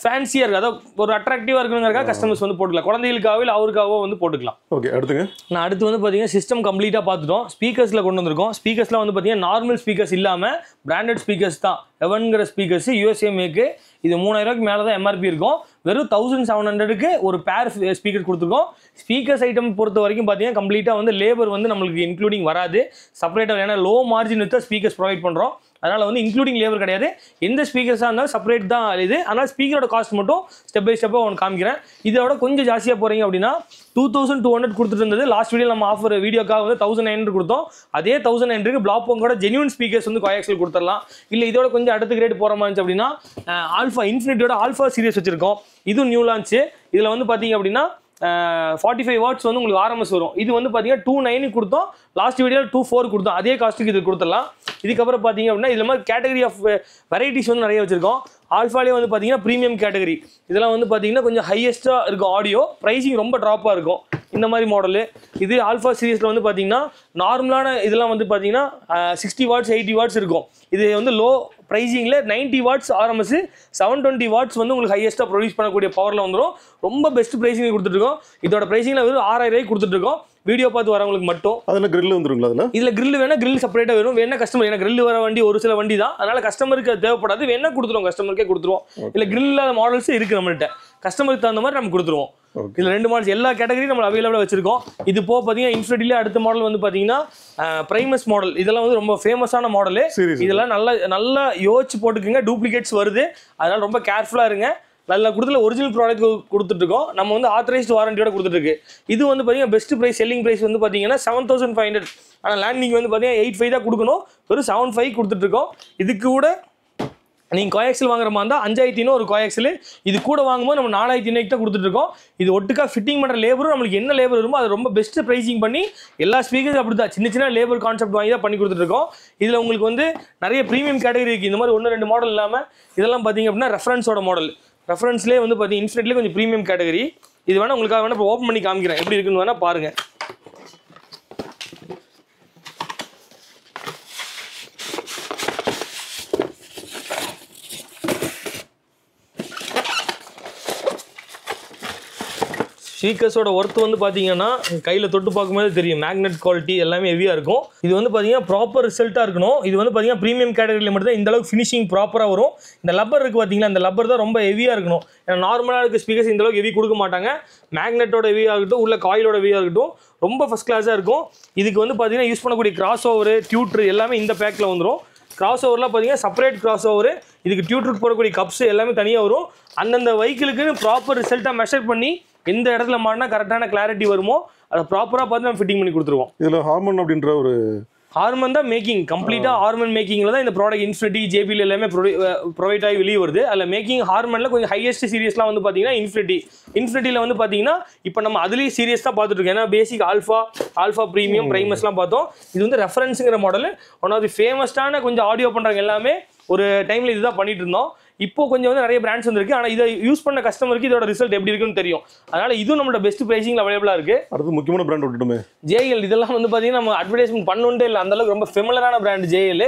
ஃபேன்சியாக இருக்கு, அதாவது ஒரு அட்ராக்டிவாக இருக்கணுங்கிறக்காக கஸ்டமர்ஸ் வந்து போட்டுக்கலாம். குழந்தைகளுக்காகவோ இல்லை அவருக்காகவோ வந்து போட்டுக்கலாம். ஓகே, அடுத்துங்க. நான் அடுத்து வந்து பார்த்தீங்கன்னா சிஸ்டம் கம்ப்ளீட்டாக பார்த்துட்டோம். ஸ்பீக்கர்ஸில் கொண்டு வந்திருக்கோம். ஸ்பீக்கர்ஸில் வந்து பார்த்தீங்கன்னா நார்மல் ஸ்பீக்கர்ஸ் இல்லாமல் பிராண்டட் ஸ்பீக்கர்ஸ் தான். எவன்கிற ஸ்பீக்கர்ஸ் USA மேக்கு. இது 3000 ரூபாய்க்கு மேலே தான் MRP இருக்கும். வெறும் 1700க்கு ஒரு பேர் ஸ்பீக்கர் கொடுத்துருக்கோம். ஸ்பீக்கர்ஸ் ஐட்டம் பொறுத்த வரைக்கும் பார்த்தீங்கன்னா கம்ப்ளீட்டாக வந்து லேபர் வந்து நம்மளுக்கு இன்க்ளூடிங் வராது, செப்பரேட்டாக. ஏன்னா low margin with speakers provide பண்ணுறோம். அதனால் வந்து இன்க்ளூடிங் லேபர் கிடையாது. எந்த ஸ்பீக்கர்ஸாக இருந்தாலும் செப்பரேட் தான் இது. ஆனால் ஸ்பீக்கரோட காஸ்ட் மட்டும் ஸ்டெப் பை ஸ்டெப்பாக ஒன்று காமிக்கிறேன். இதோட கொஞ்சம் ஜாஸ்தியாக போகிறீங்க அப்படின்னா 2200 கொடுத்துட்டு இருந்தது. லாஸ்ட் வீடியோ நம்ம ஆஃபர் வீடியோக்காக வந்து 1900 கொடுத்தோம். அதே 1900க்கு பிளாக்பங்கோட ஜென்யூன் ஸ்பீக்கர்ஸ் வந்து கோயாக்ஸில் கொடுத்துடலாம். இல்லை இதோட கொஞ்சம் அடுத்த கிரேட் போகிற மாதிரி இருந்துச்சு அப்படின்னா ஆல்ஃபா இன்ஃபினிட்டியோட ஆல்ஃபா சீரிஸ் வச்சிருக்கோம். இதுவும் நியூ லான்ச்சு. இதில் வந்து பார்த்தீங்க அப்படின்னா 45 வாட்ஸ் வந்து உங்களுக்கு RMS வரும். இது வந்து பார்த்தீங்கன்னா 29 கொடுத்தோம். லாஸ்ட் வீடியோவில் 24 கொடுத்தோம். அதே காஸ்ட்டுக்கு இது கொடுத்துடலாம். இதுக்கப்புறம் பார்த்தீங்க அப்படின்னா இதில் மாதிரி கேட்டகரி ஆஃப் வெரைட்டிஸ் வந்து நிறைய வச்சிருக்கோம். ஆல்ஃபாலே வந்து பார்த்தீங்கன்னா ப்ரீமியம் கேட்டகரி. இதெல்லாம் வந்து பார்த்தீங்கன்னா கொஞ்சம் ஹையஸ்ட்டாக இருக்கும் ஆடியோ. ப்ரைஸிங் ரொம்ப ட்ராப்பாக இருக்கும். இந்த மாதிரி மாடலு இது ஆல்ஃபா சீரிஸில் வந்து பார்த்தீங்கன்னா நார்மலான இதெல்லாம் வந்து பார்த்தீங்கன்னா 60 வாட்ஸ் 80 வாட்ஸ் இருக்கும். இது வந்து லோ ப்ரைஸிங்கில் 90 வாட்ஸ் RMS 720 வாட்ஸ் வந்து உங்களுக்கு ஹையஸ்ட்டாக ப்ரொடியூஸ் பண்ணக்கூடிய பவரில் வந்துடும். ரொம்ப பெஸ்ட் ப்ரைஸிங் கொடுத்துட்ருக்கோம். இதோட ப்ரைஸிங்கில் வெறும் 6000 ரூபாய்க்கு கொடுத்துட்ருக்கோம். வீடியோ பார்த்து வரவங்களுக்கு மட்டும். அதில் கிரில் வந்துருங்களா? இதில் கிரில் வேணா கிரில் செப்பரேட்டாக வரும். வேணா கஸ்டமர், ஏன்னா கிரில் வர வண்டி ஒரு சில வண்டி தான், அதனால கஸ்டமருக்கு தேவைப்படாது. வேணா கொடுத்துருவோம், கஸ்டமருக்கே கொடுத்துருவோம். இல்லை கிரில் இல்லாத மாடல்ஸ் இருக்குது நம்மள்கிட்ட. கஸ்டமருக்கு தகுந்த மாதிரி நம்ம கொடுத்துருவோம். இதில் 2 மாடல்ஸ் எல்லா கேட்டகரியும் நம்ம அவைலபிளாக வச்சிருக்கோம். இது போக பார்த்தீங்கன்னா இன்ஃபினிட்டிலே அடுத்த மாடல் வந்து பார்த்தீங்கன்னா பிரைமஸ் மாடல். இதெல்லாம் வந்து ரொம்ப ஃபேமஸான மாடலு. இதெல்லாம் நல்லா யோசிச்சு போட்டுக்குங்க. டூப்ளிகேட்ஸ் வருது, அதனால ரொம்ப கேர்ஃபுல்லாக இருங்க. நல்ல கொடுத்துல ஒரிஜினல் ப்ராடக்ட் கொடுத்துட்ருக்கோம். நம்ம வந்து ஆத்தரைஸ்டு வாரண்டியோட கொடுத்துட்ருக்கு. இது வந்து பார்த்தீங்கன்னா பெஸ்ட் ப்ரைஸ் செல்லிங் ப்ரைஸ் வந்து பார்த்தீங்கன்னா 7500. ஆனால் லேண்டிங் வந்து பார்த்தீங்கன்னா 85 தான் கொடுக்கணும். வெறும் 75 கொடுத்துட்ருக்கோம். இதுக்கு கூட நீங்கள் கோயாக்ஸில் வாங்குற மாதிரி இருந்தால் 5500 ஒரு கோயாக்ஸில். இது கூட வாங்கும்போது நம்ம 4500 தான் கொடுத்துட்ருக்கோம். இது ஒட்டுக்கா ஃபிட்டிங் பண்ணுற லேபரும் நம்மளுக்கு என்ன லேபர் வருமோ அது ரொம்ப பெஸ்ட் ப்ரைஸிங் பண்ணி எல்லா ஸ்பீக்கர்ஸ் அப்படி தான் சின்ன லேபர் கான்செப்ட் வாங்கி தான் பண்ணி கொடுத்துட்ருக்கோம். இதில் உங்களுக்கு வந்து நிறைய ப்ரீமியம் கேட்டகரி இருக்குது. இந்த மாதிரி 1-2 மாடல் இல்லாமல் இதெல்லாம் பார்த்தீங்க அப்படின்னா ரெஃபரன்ஸோட மாடல். ரெஃபரன்ஸ்லேயே வந்து பார்த்தீங்கன்னா இன்ஃபினிட்லேயே கொஞ்சம் ப்ரீமியம் கேட்டகரி. இது வேணால் உங்களுக்காக வேணால் இப்போ ஓப்பன் பண்ணி காமிக்கிறேன் எப்படி இருக்குன்னு வேணால் பாருங்கள். ஸ்பீக்கர்ஸோட ஒர்த் வந்து பார்த்தீங்கன்னா கையில் தொட்டு பார்க்கும்போது தெரியும். மேக்னெட் குவாலிட்டி எல்லாமே ஹெவியாக இருக்கும். இது வந்து பார்த்தீங்கன்னா ப்ராப்பர் ரிசல்ட்டாக இருக்கணும். இது வந்து பார்த்தீங்கன்னா ப்ரீமியம் கேட்டகரியில் மட்டும் தான் இந்த அளவுக்கு ஃபினிஷிங் ப்ராப்பராக வரும். இந்த லப்பர் இருக்குது பார்த்தீங்களா, இந்த லப்பர் தான் ரொம்ப ஹெவியாக இருக்கணும். ஏன்னா நார்மலாக இருக்க ஸ்பீக்கர்ஸ் இந்த அளவுக்கு ஹெவி கொடுக்க மாட்டாங்க. மேக்னெட்டோட ஹெவியாக இருக்கட்டும், உள்ள காயிலோட ஹெவியாக இருக்கட்டும், ரொம்ப ஃபஸ்ட் கிளாஸாக இருக்கும். இதுக்கு வந்து பார்த்தீங்கன்னா யூஸ் பண்ணக்கூடிய கிராஸ் ஓவர், டியூட்ரு எல்லாமே இந்த பேக்கில் வந்துடும். கிராஸ் ஓவர்லாம் பார்த்தீங்கன்னா செப்பரேட் கிராஸ் ஓவர். இதுக்கு டியூட்ருக்கு போடக்கூடிய கப்ஸ் எல்லாமே தனியாக வரும். அந்தந்த வெஹிக்கிளுக்கு ப்ராப்பர் ரிசல்ட்டாக மெஷர் பண்ணி எந்த இடத்துல மாட்டினா கரெக்டான கிளாரிட்டி வருமோ அதை ப்ராப்பராக பார்த்து நம்ம ஃபிட்டிங் பண்ணி கொடுத்துருவோம். இதில் ஹார்மன் அப்படின்ற ஒரு ஹார்மன் தான் மேக்கிங். கம்ப்ளீட்டாக ஹார்மன் மேக்கிங்கில் தான் இந்த ப்ராடக்ட் இன்ஃபினிட்டி JBL எல்லாமே ப்ரொவைட் ஆகி வெளியே வருது. அதில் மேக்கிங் ஹார்மனில் கொஞ்சம் ஹையஸ்ட் சீரியஸ்லாம் வந்து பார்த்தீங்கன்னா இன்ஃபினிட்டியில் வந்து பார்த்தீங்கன்னா இப்போ நம்ம அதுலேயே சீரியஸ் தான் பார்த்துட்டு இருக்கோம். ஏன்னா பேசிக் ஆல்ஃபா ப்ரீமியம் பிரைமஸ்லாம் பார்த்தோம். இது வந்து ரெஃபரன்ஸுங்கிற மாடல். ஒன் ஆஃப் தி ஃபேமஸ்டான கொஞ்சம் ஆடியோ பண்ணுறாங்க எல்லாமே ஒரு டைமில் இதுதான் பண்ணிட்டு இருந்தோம். இப்போ கொஞ்சம் வந்து நிறைய பிராண்ட்ஸ் வந்துருக்கு. ஆனால் இதை யூஸ் பண்ண கஸ்டமருக்கு இதோட ரிசல்ட் எப்படி இருக்குன்னு தெரியும். அதனால இதுவும் நம்மளோட பெஸ்ட் பிரைசிங்ல அவைலபிளாக இருக்கு. அடுத்து முக்கியமான பிராண்ட் விட்டுட்டுமே JL. இதெல்லாம் வந்து பார்த்தீங்கன்னா நம்ம அட்வர்டைஸ்மெண்ட் பண்ணோண்டே இல்லை, அந்த அளவுக்கு ரொம்ப ஃபெமிலரான பிராண்ட் JL.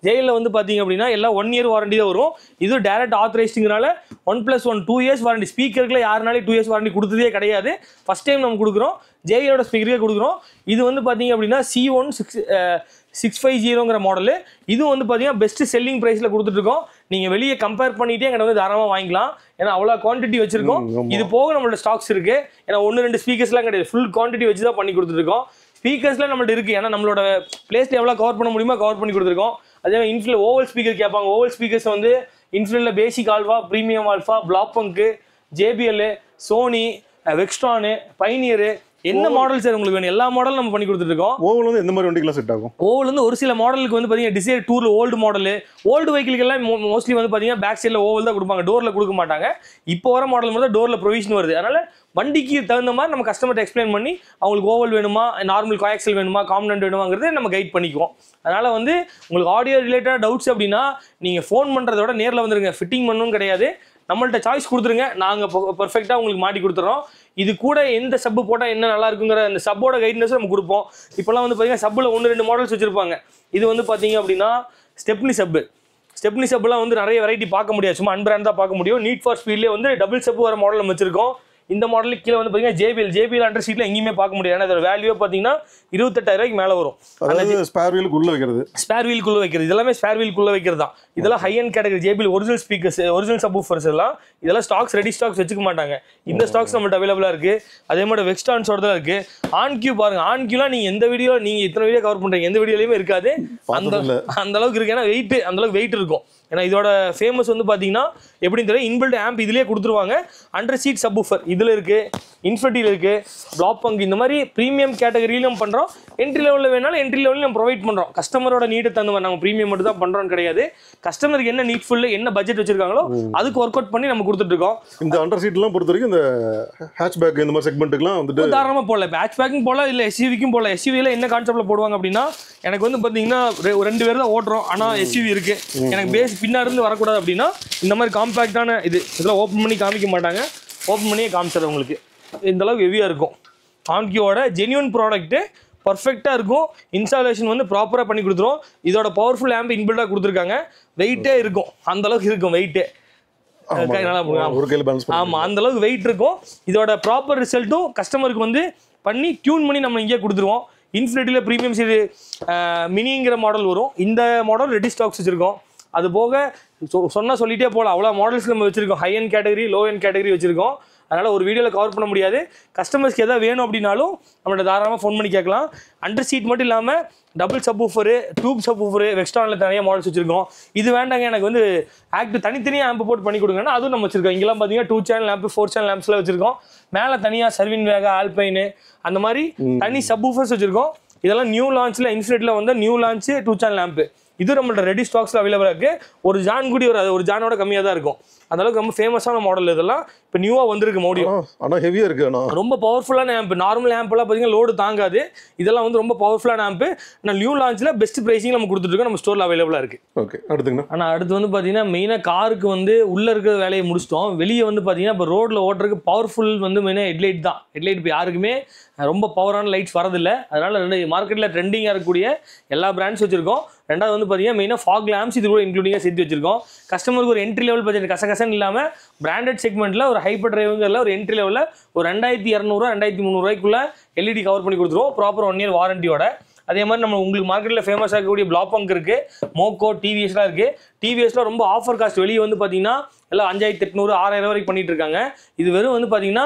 JL வந்து பார்த்தீங்க அப்படின்னா எல்லாம் 1 year வாரண்டி தான் வரும். இது டேரக்ட் ஆத்தரைஸ்டுங்கிறனால 1+1 2 years வாரண்டி. ஸ்பீக்கருக்குள்ள யாருனாலும் 2 years வாரண்டி கொடுத்ததே கிடையாது. ஃபர்ஸ்ட் டைம் நம்ம கொடுக்குறோம். JLோட ஸ்பீக்கருக்கே கொடுக்குறோம். இது வந்து பார்த்தீங்க அப்படின்னா C1650ங்கிற மாடலு. இதுவும் வந்து பார்த்தீங்கன்னா பெஸ்ட் செல்லிங் ப்ரைஸில் கொடுத்துட்ருக்கோம். நீங்கள் வெளியே கம்பேர் பண்ணிகிட்டே எங்கிட்ட வந்து தாராளமாக வாங்கிக்கலாம். ஏன்னா அவ்வளோ குவான்டிட்டி வச்சிருக்கோம். இது போக நம்மளோட ஸ்டாக்ஸ் இருக்குது. ஏன்னா 1-2 ஸ்பீக்கர்ஸ்லாம் கிடையாது, ஃபுல் குவான்டிட்டி வச்சு தான் பண்ணி கொடுத்துருக்கோம். ஸ்பீக்கர்ஸ்லாம் நம்மள்ட்ட இருக்குது. ஏன்னா நம்மளோட பிளேஸில் எவ்வளோ கவர் பண்ண முடியுமோ கவர் பண்ணி கொடுத்துருக்கோம். அதே இன்ஃபில் ஓவல் ஸ்பீக்கர் கேட்பாங்க. ஓவல் ஸ்பீக்கர்ஸ் வந்து இன்ஃபினிட்டியில் basic alpha, premium alpha, Blaupunkt, JBL, Sony, வெக்ஸ்ட்ரானு, பைனியரு, என்ன மாடல் சார் உங்களுக்கு வேணும் எல்லா மாடலும் நம்ம பண்ணி கொடுத்துருக்கோம். ஓவல் வந்து எந்த மாதிரி வண்டிக்கெல்லாம் செட் ஆகும்? ஓவல் வந்து ஒரு சில மாடலுக்கு வந்து பார்த்தீங்கன்னா டிசைர் டூரில் ஓல்டு மாடலு, ஓல்டு வெஹிக்கிளுக்கெல்லாம் மோஸ்ட்லி வந்து பார்த்தீங்கன்னா பேக் சைடில் ஓவல் தான் கொடுப்பாங்க, டோரில் கொடுக்க மாட்டாங்க. இப்போ வர மாடல் மட்டும் டோரில் ப்ரொவிஷன் வருது. அதனால் வண்டிக்கு தகுந்த மாதிரி நம்ம கஸ்டமர்கிட்ட எக்ஸ்பிளைன் பண்ணி அவங்களுக்கு ஓவல் வேணுமா, நார்மல் கோயாக்சல் வேணுமா, காம்பனண்ட் வேணுமாங்கிறத நம்ம கைட் பண்ணிக்குவோம். அதனால் வந்து உங்களுக்கு ஆடியோ ரிலேட்டடாக டவுட்ஸ் அப்படின்னா நீங்கள் ஃபோன் பண்ணுறத விட நேரில் வந்துருங்க. ஃபிட்டிங் பண்ணணும் கிடையாது, நம்மள்ட்ட சாய்ஸ் கொடுத்துருங்க, நாங்கள் பர்ஃபெக்டாக உங்களுக்கு மாட்டி கொடுத்துறோம். இது கூட எந்த சப்பு போட்டால் என்ன நல்லா இருக்குங்கிற அந்த சப்போட கைட்னஸ் நம்ம கொடுப்போம். இப்போலாம் வந்து பார்த்தீங்கன்னா சப்பில் 1-2 மாடல்ஸ் வச்சுருப்பாங்க. இது வந்து பார்த்தீங்க அப்படின்னா ஸ்டெப்னி சப்புலாம் வந்து நிறைய வெரைட்டி பார்க்க முடியாது, சும்மா அன்பிராண்ட் தான் பார்க்க முடியும். நீட் ஃபார் ஸ்பீட்லேயே வந்து டபுள் சப்பு வர மாடல் நம்ம வச்சிருக்கோம். இந்த மாடலுக்கு கீழே வந்து பார்த்தீங்கன்னா ஜேபிஎல் அண்டர் சீட்டில் எங்கேயுமே பார்க்க முடியாது. ஏன்னா அதோட வேல்யூ பார்த்தீங்கன்னா 28,000 மேலே வரும். ஸ்பேர் வீலுக்குள்ளே வைக்கிறது இதெல்லாமே ஸ்பேர் வீலுக்குள்ளே வைக்கிறது தான். இதெல்லாம் high and category JBL original speakers, original subwoofers எல்லாம் இதெல்லாம் ஸ்டாக்ஸ் ரெடி ஸ்டாக்ஸ் வச்சுக்க மாட்டாங்க. இந்த ஸ்டாக்ஸ் நம்மள்ட்ட அவைலபிளாக இருக்குது. அதே மாதிரி வெக்ஸ்டான்ஸோட தான் இருக்குது. ஆன்கியூ பாருங்க, ஆன்கியூலாம் நீங்கள் இத்தனை வீடியோ கவர் பண்ணுறீங்க, எந்த வீடியோலையுமே இருக்காது. அந்த அளவுக்கு இருக்குது. ஏன்னா அந்த அளவுக்கு வெயிட் இருக்கும். ஏன்னா இதோட ஃபேமஸ் வந்து பார்த்தீங்கன்னா எப்படின்னு தெரியும், இன்பில்ட் ஆம்ப் இதுலேயே கொடுத்துருவாங்க. அண்டர் சீட் சப்வூஃபர் இதில் இருக்குது, இன்ஃபினிட்டியில் இருக்குது, பிளாக் பங்க், இந்த மாதிரி ப்ரீமியம் கேட்டகரியிலும் நம்ம பண்ணுறோம். என்ட்ரி லெவலில் வேணாலும் என்ட்ரி லெவலில் நம்ம ப்ரொவைட் பண்ணுறோம். கஸ்டமரோட நீட்டை தகுந்த மாதிரி நம்ம ப்ரீமியம் மட்டும் தான் பண்ணுறோம் கிடையாது. கஸ்டமருக்கு என்ன நீட்ஃபுல், என்ன பட்ஜெட் வச்சிருக்காங்களோ அதுக்கு ஒர்க் அவுட் பண்ணி நம்ம கொடுத்துட்ருக்கோம். இந்த அண்டர் சீட்லாம் பொறுத்த வரைக்கும் இந்த ஹேட்ச்பேக் இந்த மாதிரி செக்மெண்ட்டுக்குலாம் வந்துட்டு தாராளமாக போடல. ஹேட்ச்பேக்கும் போடல, இல்லை எஸ்யூவிக்கும் போடல. எஸ்யூவியில் என்ன கான்செப்ட்டில் போடுவாங்க அப்படின்னா, எனக்கு வந்து பார்த்தீங்கன்னா 2 பேர் தான் ஓட்டுறோம், ஆனால் எஸ்யூவி இருக்குது, எனக்கு பேஸ் பின்னாடிருந்து வரக்கூடாது அப்படின்னா இந்த மாதிரி காம்பேக்டான இதெல்லாம் ஓப்பன் பண்ணி காமிக்க மாட்டாங்க. ஓப்பன் பண்ணியே காமிச்சிடும் உங்களுக்கு. இந்த அளவுக்கு ஹெவியாக இருக்கும். ஆன்கியோட ஜென்யூன் ப்ராடக்ட்டு, பர்ஃபெக்டாக இருக்கும். இன்ஸ்டாலேஷன் வந்து ப்ராப்பராக பண்ணி கொடுத்துரும். இதோட பவர்ஃபுல் ஆம்ப் இன்பில்டாக கொடுத்துருக்காங்க. வெயிட்டே இருக்கும், அந்த அளவுக்கு இருக்கும் வெயிட்டே. ஆமாம், அந்த அளவுக்கு வெயிட் இருக்கும். இதோட ப்ராப்பர் ரிசல்ட்டும் கஸ்டமருக்கு வந்து பண்ணி டியூன் பண்ணி நம்ம இங்கே கொடுத்துருவோம். இன்ஃபினிட்டியில் ப்ரீமியம் சீரி மினிங்கிற மாடல் வரும். இந்த மாடல் ரெடி ஸ்டாக்ஸ் வச்சுருக்கோம். அது போக சொல்லிட்டே போகலாம், அவ்வளோ மாடல்ஸ் நம்ம வச்சுருக்கோம். High and category, low and category வச்சுருக்கோம். அதனால் ஒரு வீடியோவில் கவர் பண்ண முடியாது. கஸ்டமர்ஸ்க்கு எதாவது வேணும் அப்படின்னாலும் நம்மள்ட்ட தாராளமாக ஃபோன் பண்ணி கேட்கலாம். அண்டர் சீட் மட்டும் இல்லாமல் டபுள் சப்வூஃபரு, டியூப் சப்வூஃபரு, வெக்ஸ்டானில் நிறைய மாடல்ஸ் வச்சுருக்கோம். இது வேண்டாங்க, எனக்கு வந்து ஆக்டிவ் தனித்தனியாக ஆம்பு போட்டு பண்ணி கொடுங்கன்னா அதுவும் நம்ம வச்சுருக்கோம். இங்கெல்லாம் பார்த்தீங்கன்னா 2 சேனல் லேம்ப், 4 சேனல் லேம்ப்ஸ்லாம் வச்சுருக்கோம். மேலே தனியாக சர்வின் வேகா, ஆல்பைனு அந்த மாதிரி தனி சப்வூஃபர்ஸ் வச்சுருக்கோம். இதெல்லாம் நியூ லான்ச்சில் இன்ஃபினிட்டியில் வந்து நியூ லான்ச்சு 2 சேனல் லேம்ப்பு. இது நம்மள்ட்ட ரெடி ஸ்டாக்ஸில் அவைலபிளாக இருக்குது. ஒரு ஜான் கூடி வராது, ஒரு ஜானோட கம்மியாக தான் இருக்கும். அந்தளவுக்கு ரொம்ப ஃபேமஸான மாடல் இதெல்லாம். இப்போ நியூவாக வந்திருக்கு மறுபடியும். ஆனால் ஹெவியாக இருக்குது. ஆனால் ரொம்ப பவர்ஃபுல்லான ஆம்ப். நார்மல் ஆம்ப்லாம் பார்த்தீங்கன்னா லோடு தாங்காது. இதெல்லாம் வந்து ரொம்ப பவர்ஃபுல்லான ஆம்ப். நான் நியூ லான்ச்சில் பெஸ்ட் ப்ரைஸிங் நம்ம கொடுத்துருக்கோம். நம்ம ஸ்டோரில் அவைலபிளாக இருக்குது. ஓகே, அடுத்துங்கண்ணா. ஆனால் அடுத்து வந்து பார்த்தீங்கன்னா மெயினாக காருக்கு வந்து உள்ளே இருக்கிற வேலையை முடிச்சிட்டோம். வெளியே வந்து பார்த்தீங்கன்னா இப்போ ரோட்டில் ஓட்டுறதுக்கு பவர்ஃபுல் வந்து மெயினாக ஹெட்லைட் தான். ஹெட்லைட் இப்போ யாருக்குமே ரொம்ப பவரான லைட்ஸ் வரதில்லை. அதனால் மார்க்கெட்டில் ட்ரெண்டிங்காக இருக்கக்கூடிய எல்லா பிராண்ட்ஸ் வச்சுருக்கோம். ரெண்டாவது வந்து பார்த்தீங்கன்னா மெயினாக ஃபாக் லேம்ப்ஸ் இது கூட இன்க்ளூடிங்காக சேர்த்து வச்சிருக்கோம். கஸ்டமருக்கு ஒரு என்ட்ரி லெவல் பட்ஜெட் கசகசன்னு இல்லாமல் பிராண்டட் செக்மெண்ட்டில் ஒரு ஹைப்பர் டிரைவுங்கிறதுல ஒரு என்ட்ரி லெவலில் ஒரு 2200 2300 எல்இடி கவர் பண்ணி கொடுத்துருவோம். ப்ராப்பர் 1 இயர் வாரண்டியோட. அதே மாதிரி நம்ம உங்களுக்கு மார்க்கெட்டில் ஃபேமஸாக இருக்கக்கூடிய பிளாக் பங்க் இருக்குது, மோக்கோ, டிவிஎஸ்லாம் இருக்குது. டிவிஎஸ்லாம் ரொம்ப ஆஃபர் காஸ்ட் வெளியே வந்து பார்த்தீங்கன்னா எல்லாம் 5800 6000 வரைக்கும் பண்ணிட்டு இருக்காங்க. இது வெறும் வந்து பார்த்தீங்கன்னா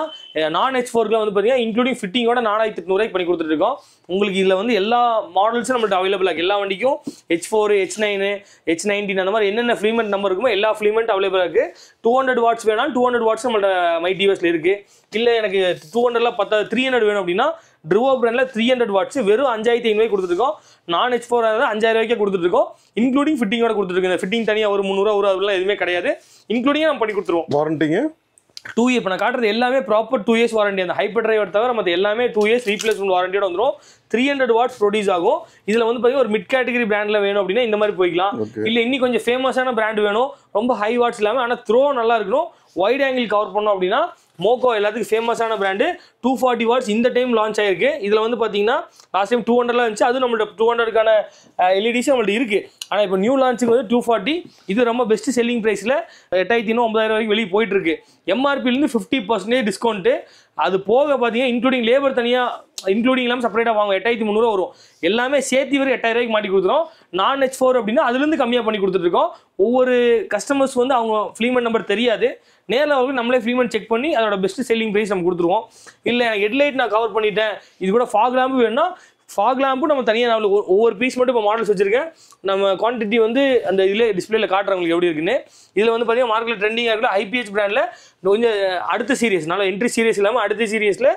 நான் H4க்குலாம் வந்து பார்த்தீங்கன்னா இன்க்ளூடிங் ஃபிட்டிங்கோட 4800 பண்ணி கொடுத்துருக்கோம். உங்களுக்கு இதில் வந்து எல்லா மாடல்ஸும் நம்மள்ட்ட அவைலபிளாக இருக்குது. எல்லா வண்டிக்கும் H4, H9, H19 அந்த மாதிரி என்னென்ன ஃப்ளீமெண்ட் நம்பர் இருக்குமோ எல்லா ஃப்ளீமெண்ட் அவைலபிளாக இருக்குது. 200 வாட்ஸ் வேணாலும் 200 வாட்ஸ் நம்மள்ட்ட மை டிவிஎஸ்ல இருக்குது. இல்லை எனக்கு 200லாம் 300 வேணும் அப்படின்னா ட்ரிவோ பிராண்டில் 300 வாட்ஸ் வெறும் 5500 கொடுத்துருக்கோம். நான் H4 5000 கொடுத்துருக்கோம். இன்க்ளூடிங் ஃபிட்டிங்கோட கொடுத்துருக்கோம். இந்த ஃபிட்டிங் தனியாக ஒரு 300 அதெல்லாம் எதுவுமே கிடையாது. இன்க்ளூடிங்காக நம்ம பண்ணி கொடுத்துருவோம். வாரண்டிங்க 2 இயர். இப்போ நான் காட்டுறது எல்லாமே ப்ராப்பர் 2 இயர்ஸ் வாரண்டி. அந்த ஹைப்பர் டிரைவர் தவிர மற்ற எல்லாமே 2 இயர்ஸ் ரீப்ளேஸ்மெண்ட் வாரண்டியோட வந்துடும். 300 வாட்ஸ் ப்ரொடியூஸ் ஆகும். இதில் வந்து பார்த்தீங்கன்னா ஒரு மிட் கேட்டகரி பிராண்டில் வேணும் அப்படின்னா இந்த மாதிரி போய்க்கலாம். இல்லை இன்னும் கொஞ்சம் ஃபேமஸான பிராண்ட் வேணும், ரொம்ப ஹை வாட்ஸ் இல்லாமல் ஆனால் த்ரோ நல்லா இருக்கணும், வைட் ஆங்கிள் கவர் பண்ணோம் அப்படின்னா மோக்கோ எல்லாத்துக்கும் ஃபேமஸான பிராண்டு. 240 வாட்ஸ் இந்த டைம் லான்ச் ஆயிருக்கு. இதில் வந்து பார்த்தீங்கன்னா லாஸ்ட் டைம் 200 இருந்துச்சு. அது நம்மள்ட்ட 200க்கான எல்இடிஸ் நம்மள்ட்ட இருக்குது. ஆனால் இப்போ நியூ லான்ச்சுக்கு வந்து 240. இது ரொம்ப பெஸ்ட் செல்லிங் ப்ரைஸில் 8000 9000 வரைக்கும் வெளியே போயிட்டு இருக்கு. எம்ஆர்பிலேருந்து 50% டிஸ்கவுண்ட்டு. அது போக பார்த்தீங்கன்னா இன்க்ளூடிங் லேபர் தனியாக இன்க்ளூடிங் இல்லாமல் செப்பரேட்டாக வாங்க 8300 வரும். எல்லாமே சேர்த்து வரை 8000 மாட்டி கொடுத்துரும். நான் H4 அப்படின்னா அதுலேருந்து கம்மியாக பண்ணி கொடுத்துட்ருக்கோம். ஒவ்வொரு கஸ்டமர்ஸ் வந்து அவங்க ஃப்ளீமெண்ட் நம்பர் தெரியாது. நேரில் வந்து நம்மளே ஃப்ளீமெண்ட் செக் பண்ணி அதோட பெஸ்ட் செல்லிங் ப்ரைஸ் நம்ம கொடுத்துருவோம். இல்லை ஹெட்லைட் நான் கவர் பண்ணிட்டேன், இது கூட ஃபாக் லேம்பு வேணும்னா ஃபாக் லேம்பும் நம்ம தனியாக நான் ஒவ்வொரு பீஸ் மட்டும் இப்போ மாடல்ஸ் வச்சிருக்கேன். நம்ம குவான்டிட்டி வந்து அந்த இதில் டிஸ்பிளேல காட்டுறவங்களுக்கு எப்படி இருக்குன்னு. இதில் வந்து பார்த்தீங்கன்னா மார்க்கெட்டில் ட்ரெண்டிங்காக இருக்குல்ல ஐபிஹெச் பிராண்டில் கொஞ்சம் அடுத்த சீரியஸ், நல்ல என்ட்ரி சீரியஸ் இல்லாமல் அடுத்த சீரியஸில்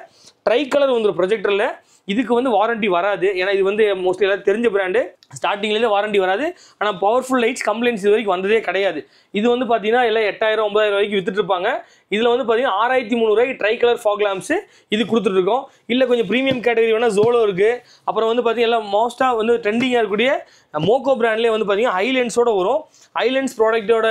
ட்ரை கலர் வந்துடும் ப்ரொஜெக்டரில். இதுக்கு வந்து வாரண்டி வராது. ஏன்னா இது வந்து மோஸ்ட்லி எல்லாரும் தெரிஞ்ச பிராண்டு. ஸ்டார்டிங்லேருந்து வாரண்டி வராது. ஆனால் பவர்ஃபுல் லைட்ஸ் கம்ப்ளைண்ட்ஸ் இது வரைக்கும் வந்ததே கிடையாது. இது வந்து பார்த்தீங்கன்னா எல்லாம் 8000 9000 வரைக்கும் வித்துட்டு இருப்பாங்க. இதில் வந்து பார்த்தீங்கன்னா 6300 ட்ரை கலர் ஃபாக் லேம்ப்ஸ் இது கொடுத்துட்ருக்கோம். இல்லை கொஞ்சம் ப்ரீமியம் கேட்டகரி வேணால் ஜோலோ இருக்குது. அப்புறம் வந்து பார்த்தீங்கன்னா எல்லாம் மோஸ்ட்டாக வந்து ட்ரெண்டிங்காக இருக்கக்கூடிய மோக்கோ பிராண்ட்லேயே வந்து பார்த்தீங்கன்னா ஹைலென்ஸோட வரும். ஹைலென்ஸ் ப்ராடக்டோட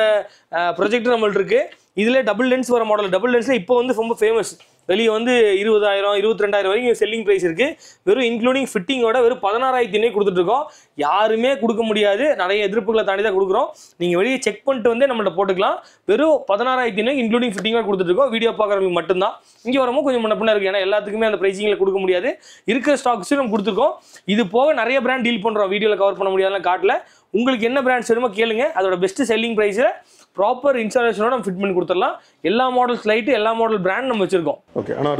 ப்ரொஜெக்டர் நம்மள்ட்ட இருக்குது. இதில் டபுள் லென்ஸ் வர மாடல். டபுள் லென்ஸில் இப்போ வந்து ரொம்ப ஃபேமஸ். வெளியே வந்து 20,000 22,000 வரைக்கும் செல்லிங் ப்ரைஸ் இருக்குது. வெறும் இன்க்ளூடிங் ஃபிட்டிங்கோட வெறும் 16,000 கொடுத்துட்ருக்கோம். யாருமே கொடுக்க முடியாது, நிறைய எதிர்ப்புகளை தாண்டி தான் கொடுக்குறோம். நீங்கள் வெளியே செக் பண்ணிட்டு வந்து நம்மள்ட்ட போட்டுக்கலாம். வெறும் 16,000 இன்க்ளூடிங் ஃபிட்டிங்கோட கொடுத்துட்ருக்கோம். வீடியோ பார்க்குறவங்களுக்கு மட்டும்தான். இங்கே வரும்போது கொஞ்சம் முன்ன பின்ன இருக்குது, ஏன்னா எல்லாத்துக்குமே அந்த ப்ரைஸிங்கில் கொடுக்க முடியாது. இருக்கிற ஸ்டாக்ஸும் நம்ம கொடுத்துருக்கோம். இது போக நிறைய பிராண்ட் டீல் பண்ணுறோம். வீடியோவில் கவர் பண்ண முடியாதுலாம் காட்டல. உங்களுக்கு என்ன பிராண்ட்ஸ் வேணுமோ கேளுங்க. அதோட பெஸ்ட் செல்லிங் ப்ரைஸில் ப்ராப்பர் இன்ஸ்டாலேஷனோட நம்ம ஃபிட் பண்ணி கொடுத்துடலாம். எல்லா மாடல்ஸ் லைட்டு, எல்லா மாடல் பிராண்ட் நம்ம வச்சிருக்கோம். ஓகே. ஆனால்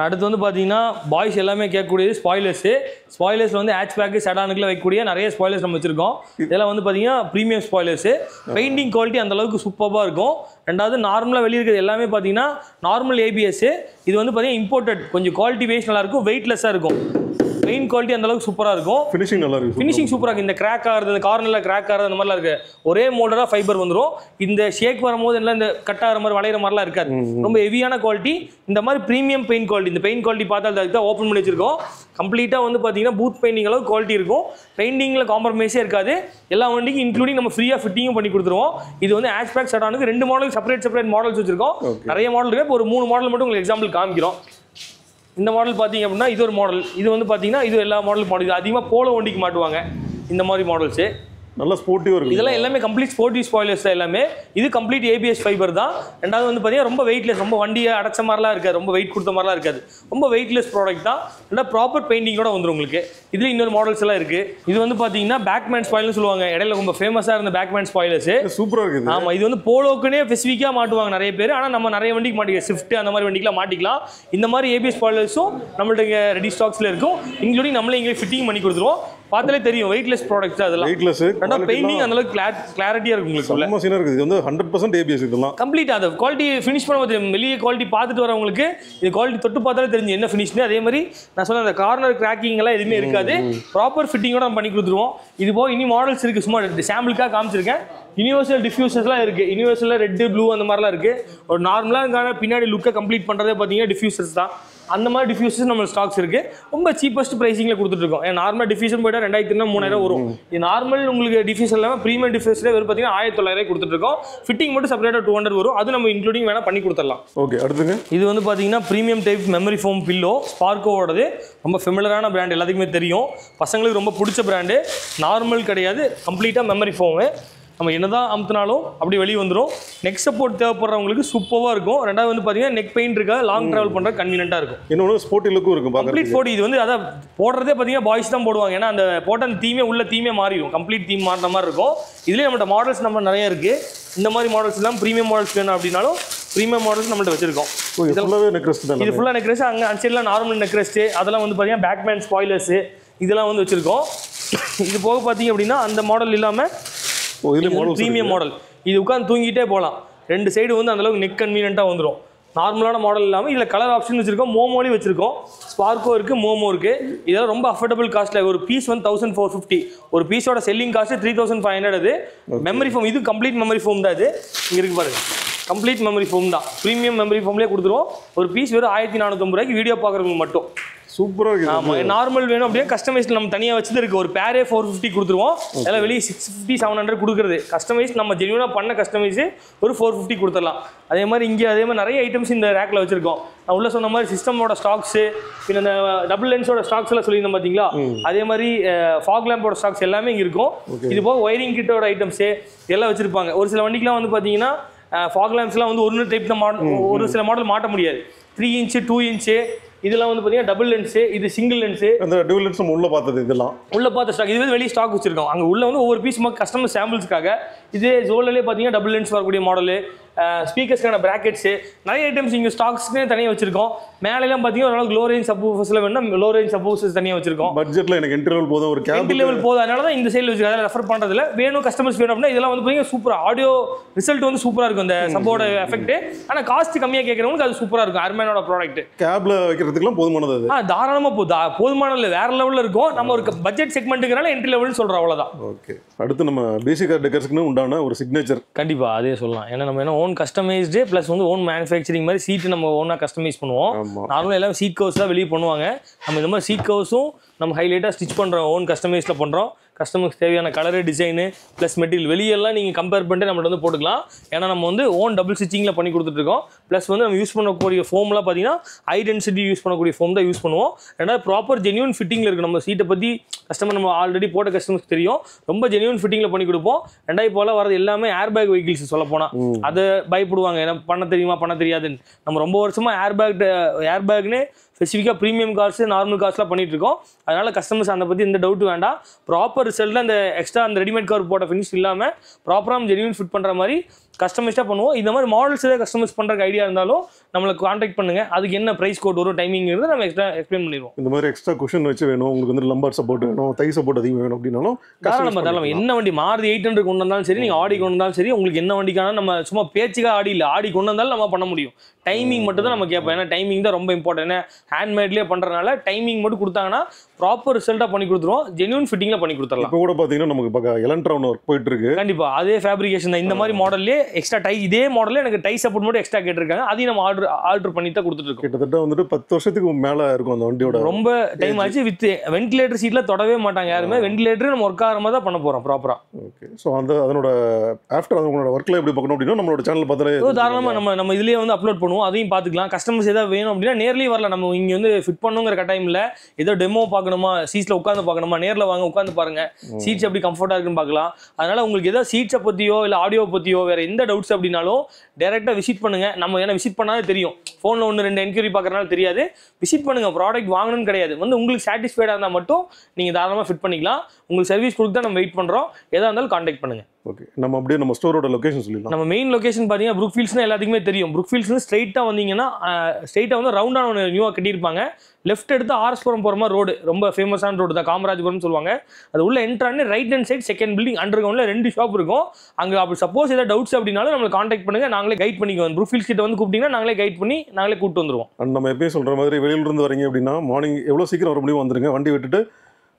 அடுத்து வந்து பார்த்தீங்கன்னா பாய்ஸ் எல்லாமே கேட்கக்கூடியது ஸ்பாய்லர்ஸு. ஸ்பாய்லர்ஸில் வந்து ஹேட்ச் பேக்கு செடானுக்குள்ள வைக்கக்கூடிய நிறைய ஸ்பாய்லர்ஸ் நம்ம வச்சிருக்கோம். இதெல்லாம் வந்து பார்த்தீங்கன்னா ப்ரீமியம் ஸ்பாய்லர்ஸு. பெயிண்டிங் குவாலிட்டி அந்த அளவுக்கு சூப்பராக இருக்கும். ரெண்டாவது நார்மலாக வெளியே இருக்கிறது எல்லாமே பார்த்தீங்கன்னா நார்மல் ஏபிஎஸ்ஸு. இது வந்து பார்த்தீங்கன்னா இம்போர்ட்டட், கொஞ்சம் குவாலிட்டி வைஸ் நல்லா இருக்கும், வெயிட்லெஸ்ஸாக இருக்கும். பெயிண்ட் குவாலிட்டி அந்த அளவுக்கு சூப்பராக இருக்கும். ஃபினிஷிங் நல்லா இருக்கும். ஃபினிஷிங் சூப்பராக இருக்குது. இந்த கிராக் ஆகிறது, இந்த கார்னரில் கிராக் ஆகிறது அந்த மாதிரிலாம் இருக்குது. ஒரே மோல்டராக ஃபைபர் வந்துடும். இந்த ஷேக் வரும்போது எல்லாம் இந்த கட் ஆகிற மாதிரி வளையிற மாதிரிலாம் இருக்காது. ரொம்ப ஹெவியான குவாலிட்டி. இந்த மாதிரி ப்ரீமியம் பெயிண்ட் குவாலிட்டி. இந்த பெயிண்ட் குவாலிட்டி பார்த்தா அதுக்கு தான் ஓப்பன் பண்ணி வச்சிருக்கோம். கம்ப்ளீட்டாக வந்து பார்த்தீங்கன்னா பூத் பெயிண்டிங் அளவு குவாலிட்டி இருக்கும். பெயிண்டிங்கில் காம்ப்ரமைஸே இருக்காது. எல்லா வண்டிக்கும் இன்க்ளூடிங் நம்ம ஃப்ரீயாக ஃபிட்டிங்கும் பண்ணி கொடுத்துருவோம். இது வந்து ஹேட்ச்பேக் செடானுக்கு 2 மாடல் செப்பரேட் மாடல்ஸ் வச்சிருக்கோம். நிறைய மாடல் இருக்குது. இப்போ ஒரு 3 மாடல் மட்டும் உங்களுக்கு எக்ஸாம்பிள் காமிக்கிறோம். இந்த மாடல் பார்த்தீங்க அப்படின்னா இது ஒரு மாடல். இது வந்து பார்த்தீங்கன்னா இது எல்லா மாடலும் மாடல். இது அதிகமாக போலோ வண்டிக்கு மாட்டுவாங்க இந்த மாதிரி மாடல்ஸு. நல்லா ஸ்போர்ட்டிவாக இருக்குது. இதெல்லாம் எல்லாமே கம்ப்ளீட் ஸ்போர்ட்டிவ் ஸ்பாய்லர்ஸ் தான் எல்லாமே. இது கம்ப்ளீட் ஏபிஎஸ் ஃபைபர் தான். ரெண்டாவது வந்து பார்த்தீங்கன்னா ரொம்ப வெயிட்லெஸ், ரொம்ப வண்டியை அடைச்ச மாதிரிலாம் இருக்காது, ரொம்ப வெயிட் கொடுத்த மாதிரிலாம் இருக்காது. ரொம்ப வெயிட்லெஸ் ப்ராடக்ட் தான். ரெண்டாவது ப்ராப்பர் பெயிண்டிங்கோட வந்துடும் உங்களுக்கு. இதில் இன்னொரு மாடல்ஸ் எல்லாம் இருக்குது. இது வந்து பார்த்தீங்கன்னா பேக்மேன் ஸ்பாயில்னு சொல்லுவாங்க. இடையில ரொம்ப ஃபேமஸாக இருந்த பேக்மேன் ஸ்பாய்லர்ஸ். சூப்பராக இருக்குது. ஆமாம், இது வந்து போலோக்குன்னே ஸ்பெசிஃபிக்காக மாட்டுவாங்க நிறைய பேர். ஆனால் நம்ம நிறைய வண்டிக்கு மாட்டிக்கலாம். ஸ்விஃப்ட் அந்த மாதிரி வண்டிக்கெலாம் மாட்டிக்கலாம். இந்த மாதிரி ஏபிஎஸ் ஸ்பாய்லர்ஸும் நம்மள்ட்ட இங்கே ரெடி ஸ்டாக்ஸில் இருக்கும். இன்க்ளூடிங் நம்மளே இங்கே ஃபிட்டிங் பண்ணி கொடுத்துருவோம். பார்த்தாலே தெரியும் வெயிட்லெஸ் ப்ராடக்ட்ஸ் அதெல்லாம். வெயிட்லெஸ். ரெண்டாவது பெயிண்டிங் அந்த அளவுக்கு கிளாரிட்டியா இருக்கு உங்களுக்கு. செம்ம சீனா இருக்குது. இது வந்து 100% ஏபிஎஸ். இதெல்லாம் கம்ப்ளீட் அந்த குவாலிட்டி ஃபினிஷ் பண்ணும்போது வெளியே குவாலிட்டி பார்த்துட்டு வரவங்களுக்கு இது குவாலிட்டி தொட்டு பார்த்தாலே தெரிஞ்சு என்ன ஃபினிஷ்னு. அதே மாதிரி நான் சொன்ன அந்த கார்னர் கிராக்கிங் எல்லாம் எதுவுமே இருக்காது. ப்ராப்பர் ஃபிட்டிங்கோட நம்ம பண்ணி கொடுத்துருவோம். இது போக இனி மாடல்ஸ் இருக்குது. சும்மா சாம்பிளுக்காக காமிச்சிருக்கேன். யூனிவர்சல் டிஃப்யூசர்ஸ்லாம் இருக்குது. யூனிவர்சலில் ரெட்டு ப்ளூ அந்த மாதிரிலாம் இருக்குது. ஒரு நார்மலாக பின்னாடி லுக்கை கம்ப்ளீட் பண்ணுறதே பார்த்தீங்கன்னா டிஃப்யூசர்ஸ் தான். அந்த மாதிரி டிஃப்யூசர்ஸ் நம்ம ஸ்டாக்ஸ் இருக்குது. ரொம்ப சீப்பஸ்ட் ப்ரைஸிங்கில் கொடுத்துட்ருக்கோம். ஏன் நார்மல் டிஃப்யூசர் போய்ட்டா 2,000 3,000 வரும். இது நார்மல் உங்களுக்கு டிஃப்யூசர் இல்லாமல் ப்ரீமியம் டிஃப்யூசரே வெறும் பார்த்தீங்கன்னா 1,900 கொடுத்துட்ருக்கோம். ஃபிட்டிங் மட்டும் செப்பரேட்டாக 200 வரும். அது நம்ம இன்க்ளூடிங் வேணால் பண்ணி கொடுத்துடலாம். ஓகே. அடுத்துங்க இது வந்து பார்த்தீங்கன்னா premium type memory foam pillow. ஸ்பார்க்கோவோடது ரொம்ப ஃபெமிலரான பிராண்ட், எல்லாத்துக்குமே தெரியும். பசங்களுக்கு ரொம்ப பிடிச்ச பிராண்டு. நார்மல் கிடையாது, கம்ப்ளீட்டாக மெமரி ஃபோமு. நம்ம என்னதான் அமுத்தினாலும் அப்படி வெளியே வந்துடும். நெக் சப்போர்ட் தேவைப்படுறவங்களுக்கு சூப்பராக இருக்கும். ரெண்டாவது வந்து பார்த்தீங்கன்னா நெக் பெயின் இருக்கா, லாங் ட்ராவல் பண்ணுற கன்வீனியன்ட்டாக இருக்கும். இன்னொன்று ஸ்போர்ட்டி லுக்கும் இருக்கும். Complete forty. இது வந்து அதான் போடுறதே பார்த்தீங்கன்னா பாய்ஸ் தான் போடுவாங்க. ஏன்னா அந்த போட்ட அந்த தீமே உள்ள தீமே மாறிடும். கம்ப்ளீட் தீம் மாறின மாதிரி இருக்கும். இதுலேயே நம்மள்ட்ட மாடல்ஸ் நம்ம நிறைய இருக்குது. இந்த மாதிரி மாடல்ஸ் எல்லாம் ப்ரீமியம் மாடல்ஸ் வேணும் அப்படின்னாலும் ப்ரீமியம் மாடல்ஸ் நம்மள்ட்ட வச்சிருக்கோம். இது ஃபுல்லாக நெக் ரெஸ்ட். அங்கே அந்த சைட்லாம் நார்மல் நெக் ரெஸ்ட். அதெல்லாம் வந்து பார்த்தீங்கன்னா பேக்மேன் ஸ்பாய்லர்ஸு இதெல்லாம் வந்து வச்சிருக்கோம். இது போக பார்த்தீங்க அப்படின்னா அந்த மாடல் இல்லாமல் ப்ரீமியம் மாடல். இது உட்காந்து தூங்கிட்டே போகலாம். 2 சைடு வந்து அந்தளவுக்கு நெக் கன்வீனியன்ட்டாக வந்துடும். நார்மலான மாடல் இல்லாமல் இதில் கலர் ஆப்ஷன் வச்சுருக்கோம். மோமோலையும் வச்சுருக்கோம். ஸ்பார்க்கோ இருக்குது, மோமோ இருக்குது. இதெல்லாம் ரொம்ப அஃபோர்டபுள் காஸ்ட்டில். ஒரு பீஸ் வந்து 1,450. ஒரு பீஸோட செல்லிங் காஸ்ட்டு 3,500. அது மெமரி ஃபோம். இது கம்ப்ளீட் மெமரி ஃபோம் தான். இது இங்கே இருக்கு பாருங்க, கம்ப்ளீட் மெமரி ஃபோம் தான். ப்ரீமியம் மெமரி ஃபோம்லேயே கொடுத்துருவோம். ஒரு பீஸ் வெறும் 1,450 ரூபாய்க்கு வீடியோ பார்க்குறவங்க மட்டும். சூப்பராக இருக்குது. ஆமாம், நார்மல் வேணும் அப்படியே கஸ்டமைஸ் நம்ம தனியாக வச்சுட்டு இருக்குது. ஒரு பேரே 450 கொடுத்துருவோம். அதெல்லாம் வெளியே 650 700 கொடுக்குறது. கஸ்டமைஸ் நம்ம ஜென்யூனாக பண்ண கஸ்டமைஸு ஒரு 450 கொடுத்துடலாம். அதே மாதிரி இங்கே அதே மாதிரி நிறைய ஐட்டம்ஸ் இந்த ரேக்கில் வச்சுருக்கோம். நான் உள்ள சொன்ன மாதிரி சிஸ்டமோட ஸ்டாக்ஸு, பின்ன இந்த டபுள் லென்ஸோட ஸ்டாக்ஸ் எல்லாம் சொல்லியிருந்தேன் பார்த்தீங்களா, அதே மாதிரி ஃபாக் லேம்போட ஸ்டாக்ஸ் எல்லாமே இங்கே இருக்கும். இது போக ஒயரிங் கிட்டோட ஐட்டம்ஸு எல்லாம் வச்சுருப்பாங்க. ஒரு சில வண்டிக்கெலாம் வந்து பார்த்தீங்கன்னா ஃபாக் லேம்ப்ஸ்லாம் வந்து ஒரு டைப் தான் மாடல், ஒரு சில மாடல் மாட்ட முடியாது. 3 இன்ச்சு 2 இன்ச்சு இதெல்லாம் வந்து பார்த்தீங்கன்னா டபுள் லென்ஸு, இது சிங்கிள் லென்ஸு. அந்த டபுள் லென்ஸ் நம்ம உள்ள பார்த்தது இதெல்லாம் உள்ள பார்த்த ஸ்டாக். இது வந்து வெளியே ஸ்டாக் வச்சிருக்கோம். அங்கே உள்ள வந்து ஒவ்வொரு பீஸ் கஸ்டமர் சாம்பிள்ஸ்க்காக. இதே ஜோல்லே பார்த்தீங்கன்னா டபுள் லென்ஸ் வரக்கூடிய மாடலு, ஸ்பீக்கர்ஸ்க்கான பிராக்கெட்ஸு, நிறைய ஐட்டம்ஸ் இங்கே ஸ்டாக்ஸ்னே தனியாக வச்சிருக்கோம். மேலெல்லாம் பார்த்தீங்கன்னா ஓரளவுக்கு லோ ரேஞ்ச் சப்வூஃபர்ஸ்ல வேணும்னா லோ ரேஞ்ச் சப்வூஃபர்ஸ் தனியாக வச்சிருக்கோம். பட்ஜெட்டில் எனக்கு என்ட்ரி லெவல் போதும், ஒரு கேப் லெவல் போதும். அதனால தான் இந்த சைடில் வச்சிருக்காங்க. ரெஃபர் பண்ணுறதுல வேணும் கஸ்டமர்ஸ் வேணும் அப்படின்னா இதெல்லாம் வந்து பார்த்தீங்கன்னா சூப்பராக ஆடியோ ரிசல்ட் வந்து சூப்பராக இருக்கும். இந்த சப்போட எஃபெக்ட். ஆனால் காஸ்ட் கம்மியாக கேட்குறவங்களுக்கு அது சூப்பராக இருக்கும். அர்மேனோட ப்ராடக்ட் கேப்ல வைக்கிறதுக்குலாம் போதுமானது. தாராளமாக போதுமான வேற லெவலில் இருக்கும். நம்ம ஒரு பட்ஜெட் செக்மெண்ட்டுங்கிறனால என்ட்ரி லெவல்னு சொல்கிறோம், அவ்வளோதான். ஓகே. அடுத்து நம்ம பேசிக் கார் டெக்கர்ஸ்க்கு உண்டான ஒரு சிக்னேச்சர் கண்டிப்பாக அதே சொல்லலாம். ஏன்னா நம்ம என்ன ஓன் கஸ்டமைஸ்டு ப்ளஸ் வந்து ஓன் மேனுஃபேக்சரிங் மாதிரி சீட்டு நம்ம ஓனாக கஸ்டமைஸ் பண்ணுவோம். நார்மலாக எல்லாம் சீட் கவர்ஸ் தான் வெளியே பண்ணுவாங்க. நம்ம இந்த மாதிரி சீட் கவர்ஸும் நம்ம ஹைலைட்டாக ஸ்டிச் பண்ணுறோம், ஓன் கஸ்டமைஸில் பண்ணுறோம். கஸ்டமருக்கு தேவையான கலரு டிசைனு ப்ளஸ் மெட்டீரியல் வெளியெல்லாம் நீங்கள் கம்பேர் பண்ணிட்டு நம்மள்ட்ட வந்து போட்டுக்கலாம். ஏன்னா நம்ம வந்து ஓன் டபுள் ஸ்டிச்சிங்கில் பண்ணி கொடுத்துட்ருக்கோம். ப்ளஸ் வந்து நம்ம யூஸ் பண்ணக்கூடிய ஃபோம்லாம் பார்த்தீங்கன்னா ஹை டென்சிட்டி யூஸ் பண்ணக்கூடிய ஃபோம் தான் யூஸ் பண்ணுவோம். ரெண்டாவது ப்ராப்பர் ஜென்யூன் ஃபிட்டிங்கில் இருக்குது. நம்ம சீட்டை பற்றி கஸ்டமர் நம்ம ஆல்ரெடி போட்ட கஸ்டமருக்கு தெரியும். ரொம்ப ஜென்யூன் ஃபிட்டிங்கில் பண்ணி கொடுப்போம். ரெண்டாவது போல் வரது எல்லாமே ஏர் பேக் வெஹிக்கிள்ஸ் சொல்ல போனால் அதை பயப்படுவாங்க, ஏன்னா பண்ண தெரியுமா பண்ண தெரியாதுன்னு. நம்ம ரொம்ப வருஷமாக ஏர் பேக்னு ஸ்பெசிஃபிக்காக ப்ரீமியம் கார்ஸ் நார்மல் கார்ஸ்லாம் பண்ணிட்டு இருக்கோம். அதனால் கஸ்டமர்ஸ் அதை பற்றி எந்த டவுட்டும் வேண்டாம். ப்ராப்பர் ரிசல்ட்டில் அந்த எக்ஸ்ட்ரா அந்த ரெடிமேட் கவர் போட்ட ஃபினிஷ் இல்லாமல் ப்ராப்பராக ஜென்யூன் ஃபிட் பண்ணுற மாதிரி கஸ்டமைஸ்டாக பண்ணுவோம். இந்த மாதிரி மாடல்ஸ் ஏதாவது கஸ்டமைஸ் பண்ணுறக்கு ஐடியா இருந்தாலும் நம்மளுக்கு கான்டாக்ட் பண்ணுங்கள். அதுக்கு என்ன ப்ரைஸ் கோட் வரும் டைமிங்கிறது நம்ம எக்ஸ்பிளைன் பண்ணிடுவோம். இந்த மாதிரி எக்ஸ்ட்ரா குஷன் வச்சு வேணும், உங்களுக்கு வந்து லம்பர் சப்போர்ட் வேணும், தை சப்போர்ட் அதிகம் வேணும் அப்படின்னாலும் தாராளமாக என்ன வண்டி மாருதி 800 கொண்டு வந்தாலும் சரி, நீங்கள் ஆடி கொண்டு வந்தாலும் சரி, உங்களுக்கு என்ன வண்டிக்கான நம்ம சும்மா பேச்சுக்காக ஆடி இல்லை, ஆடி கொண்டு வந்தாலும் நம்ம பண்ண முடியும். டைமிங் மட்டும் தான் நம்ம கேட்போம். ஏன்னா டைமிங் தான் ரொம்ப இம்பார்ட்டன்ட். ஏன்னா ஹேண்ட்மேட்லேயே பண்ணுறதுனால டைமிங் மட்டும் கொடுத்தாங்கன்னா ப்ராப்பர் ரிசல்ட்டாக பண்ணி கொடுத்துருவோம். ஜென்யூன் ஃபிட்டிங்கில் பண்ணி கொடுத்துடலாம். இப்போ கூட பார்த்தீங்கன்னா நமக்கு இப்போ எலக்ட்ரான் ஒர்க் போயிட்டு இருக்கு. கண்டிப்பாக அதே ஃபேப்ரிகேஷன் தான். இந்த மாதிரி மாடல்லே எக்ஸ்ட்ரா டை, இதே மாடலில் எனக்கு டை சப்போர்ட் மட்டும் எக்ஸ்ட்ரா கேட்டிருக்காங்க. அதையும் நம்ம ஆர்டர் பண்ணி தான் கொடுத்துட்டு இருக்கோம். கிட்டத்தட்ட வந்துட்டு 10 வருஷத்துக்கு மேலே இருக்கும் அந்த வண்டியோட. ரொம்ப டைம் ஆச்சு. வித் வென்டிலேட்டர் சீட்டில் தொடவே மாட்டாங்க யாருமே. வென்டிலேட்டர் நம்ம ஒர்க் ஆகிற மாதிரி தான் பண்ண போகிறோம் ப்ராப்பராக. ஓகே. ஸோ அதனோட ஆஃப்டர் அதனோட ஒர்க்கில் எப்படி பார்க்கணும் அப்படின்னா நம்மளோட சேனல் பார்த்தாலே தாராளமாக நம்ம இதுலேயே வந்து அப்லோட் பண்ணுவோம். அதையும் பார்த்துக்கலாம். கஸ்டமர்ஸ் ஏதாவது வேணும் அப்படின்னா நேர்லேயே வரல. நம்ம இங்கே வந்து ஃபிட் பண்ணுங்கிற கட்டாயம் இல்லை. ஏதோ டெமோ பார்க்கணுமா, சீட்ஸில் உட்காந்து பார்க்கணுமா, நேரில் வாங்க உட்காந்து பாருங்க, சீட்ஸ் எப்படி கம்ஃபர்ட்டாக இருக்குன்னு பார்க்கலாம். அதனால உங்களுக்கு ஏதாவது சீட்ஸை பற்றியோ இல்லை ஆடியோ பற்றியோ வேறு எந்த டவுட்ஸ் அப்படின்னாலும் டேரெக்டாக விசிட் பண்ணுங்கள். நம்ம ஏன்னா விசிட் பண்ணாலே தெரியும். ஃபோனில் 1-2 என்கொயரி பார்க்குறதுனால தெரியாது. விசிட் பண்ணுங்கள். ப்ராடக்ட் வாங்கணும்னு கிடையாது. வந்து உங்களுக்கு சாட்டிஸ்ஃபைடாக இருந்தால் மட்டும் நீங்கள் தாராளமாக ஃபிட் பண்ணிக்கலாம். உங்களுக்கு சர்வீஸ் கொடுத்து தான் நம்ம வெயிட் பண்ணுறோம். எதாக இருந்தாலும் கான்டாக்ட் பண்ணுங்கள். ஓகே. நம்ம அப்படியே நம்ம ஸ்டோரோட லொகேஷன் சொல்லிடலாம். நம்ம மெயின் லொகேஷன் பார்த்தீங்கன்னா ப்ரூக்ஃபீல்ட்ஸ்னா எல்லாத்துக்குமே தெரியும். ப்ரூக்ஃபீல்ட்ஸ்னு ஸ்ட்ரைட்டாக வந்தீங்கன்னா ஸ்ட்ரைட்டாக வந்து ரவுண்டான ஒன்று நியூவாக கட்டியிருப்பாங்க. லெஃப்ட் எடுத்து ஆர்எஸ்புரம் போகிற மாதிரி ரோடு, ரொம்ப ஃபேமஸான ரோடு தான், காமராஜபுரம்னு சொல்லுவாங்க. அது உள்ள என்ட்ரானே right hand side second building அண்டர் கிரவுண்டில் 2 ஷாப் இருக்கும். அங்கே அப்படி சப்போஸ் ஏதாவது டவுட்ஸ் அப்படின்னாலும் நம்மளை கான்டாக்ட் பண்ணுங்கள். நாங்களே கைட் பண்ணிக்குவோம். ப்ரூக்ஃபீல்ட்ஸ் கிட்ட வந்து கூப்பிட்டீங்கன்னா நாங்களே கைட் பண்ணி நாங்களே கூப்பிட்டு வந்துருவோம். அண்ட் நம்ம எப்பயும் சொல்கிற மாதிரி வெளியிலிருந்து வரீங்க அப்படின்னா மார்னிங் எவ்வளோ சீக்கிரம் வர முடியும் வந்துருங்க. வண்டி விட்டுட்டு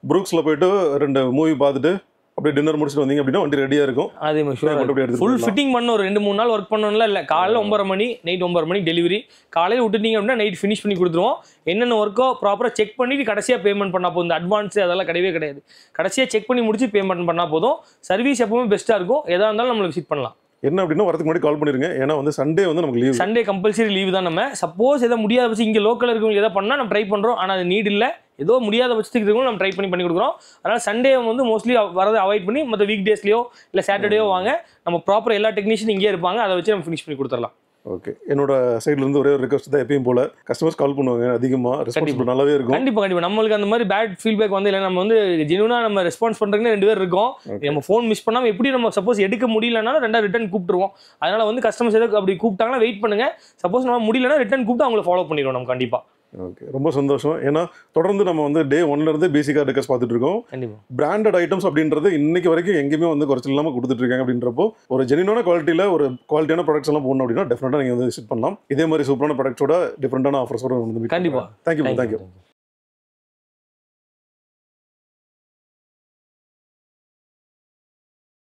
ப்ரூக்ஸில் போயிட்டு 2 மூவி பார்த்துட்டு அப்படியே டின்னர் முடிச்சுட்டு வந்தீங்க அப்படின்னா வண்டி ரெடியாக இருக்கும். அதே மாதிரி ஃபுல் ஃபிட்டிங் பண்ண ஒரு 2-3 நாள் ஒர்க் பண்ணணும்ல இல்லை. காலையில் 9:30 மணி, நைட் 9:30 மணி டெலிவரி. காலையில் விட்டுட்டீங்க அப்படின்னா நைட் ஃபினிஷ் பண்ணி கொடுத்துருவோம். என்னென்ன ஒர்க்கோ ப்ராப்பராக செக் பண்ணிட்டு கடைசியாக பேமெண்ட் பண்ணால் போதும். இந்த அட்வான்ஸ் அதெல்லாம் கிடையவே கிடையாது. கடைசியாக செக் பண்ணி முடிச்சு பேமெண்ட் பண்ணால் போதும். சர்வீஸ் எப்பவுமே பெஸ்ட்டாக இருக்கும். எதாக இருந்தாலும் நம்மளை விசிட் பண்ணலாம். என்ன அப்படின்னா வரதுக்கு முன்னாடி கால் பண்ணிருங்க. ஏன்னா வந்து சண்டே வந்து நமக்கு லீவ். சண்டே கம்பல்சரி லீவ் தான். நம்ம சப்போஸ் எதாவது முடியாத பட்சம் இங்கே லோக்கலில் இருக்கவங்க எதாவது பண்ணால் நம்ம ட்ரை பண்ணுறோம். ஆனால் அது நீட் இல்லை. ஏதோ முடியாத பட்சத்துக்கு இருக்கவங்க நம்ம ட்ரை பண்ணி கொடுக்குறோம். அதனால் சண்டே வந்து மோஸ்ட்லி வரதை அவாய்ட் பண்ணி மற்ற வீக் டேஸ்லையோ இல்லை சாட்டர்டேயோ வாங்க. நம்ம ப்ராப்பர் எல்லா டெக்னீஷியன் இங்கே இருப்பாங்க. அதை வச்சு நம்ம ஃபினிஷ் பண்ணி கொடுத்துடலாம். ஓகே. என்னோட சைட்லேருந்து ஒரே ஒரு ரிக்வஸ்ட் தான், எப்பயும் போல கஸ்டமர்ஸ் கால் பண்ணுவாங்க. அதிகமாக ரெஸ்பான்ஸ் நல்லாவே இருக்கும். கண்டிப்பாக நம்மளுக்கு அந்த மாதிரி பேட் ஃபீட்பேக் வந்து இல்லை. நம்ம வந்து ஜெனுவனாக நம்ம ரெஸ்பான்ஸ் பண்ணுறதுக்கு 2 பேர் இருக்கோம். நம்ம ஃபோன் மிஸ் பண்ணாமல் எப்படி நம்ம சப்போஸ் எடுக்க முடியலனாலும் 2 ரிட்டன் கூப்பிட்டுருவோம். அதனால் வந்து கஸ்டமர்ஸ் எதாவது அப்படி கூப்பிட்டாங்கன்னா வெயிட் பண்ணுங்கள். சப்போஸ் நம்ம முடியலன்னா ரிட்டன் கூப்பிட்டு அவங்களை ஃபாலோ பண்ணிடுவோம் நம்ம கண்டிப்பாக. ஓகே. ரொம்ப சந்தோஷம். ஏன்னா தொடர்ந்து நம்ம வந்து டே 1லேருந்து பேசிக்காக டிஸ்கஸ் பார்த்துட்டு இருக்கோம். பிராண்டட் ஐட்டம்ஸ் அப்படின்றது இன்னைக்கு வரைக்கும் எங்கேயுமே வந்து குறைச்சல் இல்லாமல் கொடுத்துட்டு இருக்காங்க. அப்படின்றப்போ ஒரு ஜெனியூனான குவாலிட்டியில் ஒரு குவாலிட்டியான ப்ராடக்ட்ஸ் எல்லாம் போகணும் அப்படின்னா டெஃபினட்டாக நீங்கள் வந்து விசிட் பண்ணலாம். இதே மாதிரி சூப்பரான ப்ராடக்ட்ஸோட டிஃப்ரெண்டான ஆஃபர்ஸோட வந்து கண்டிப்பாக. தேங்க்யூ.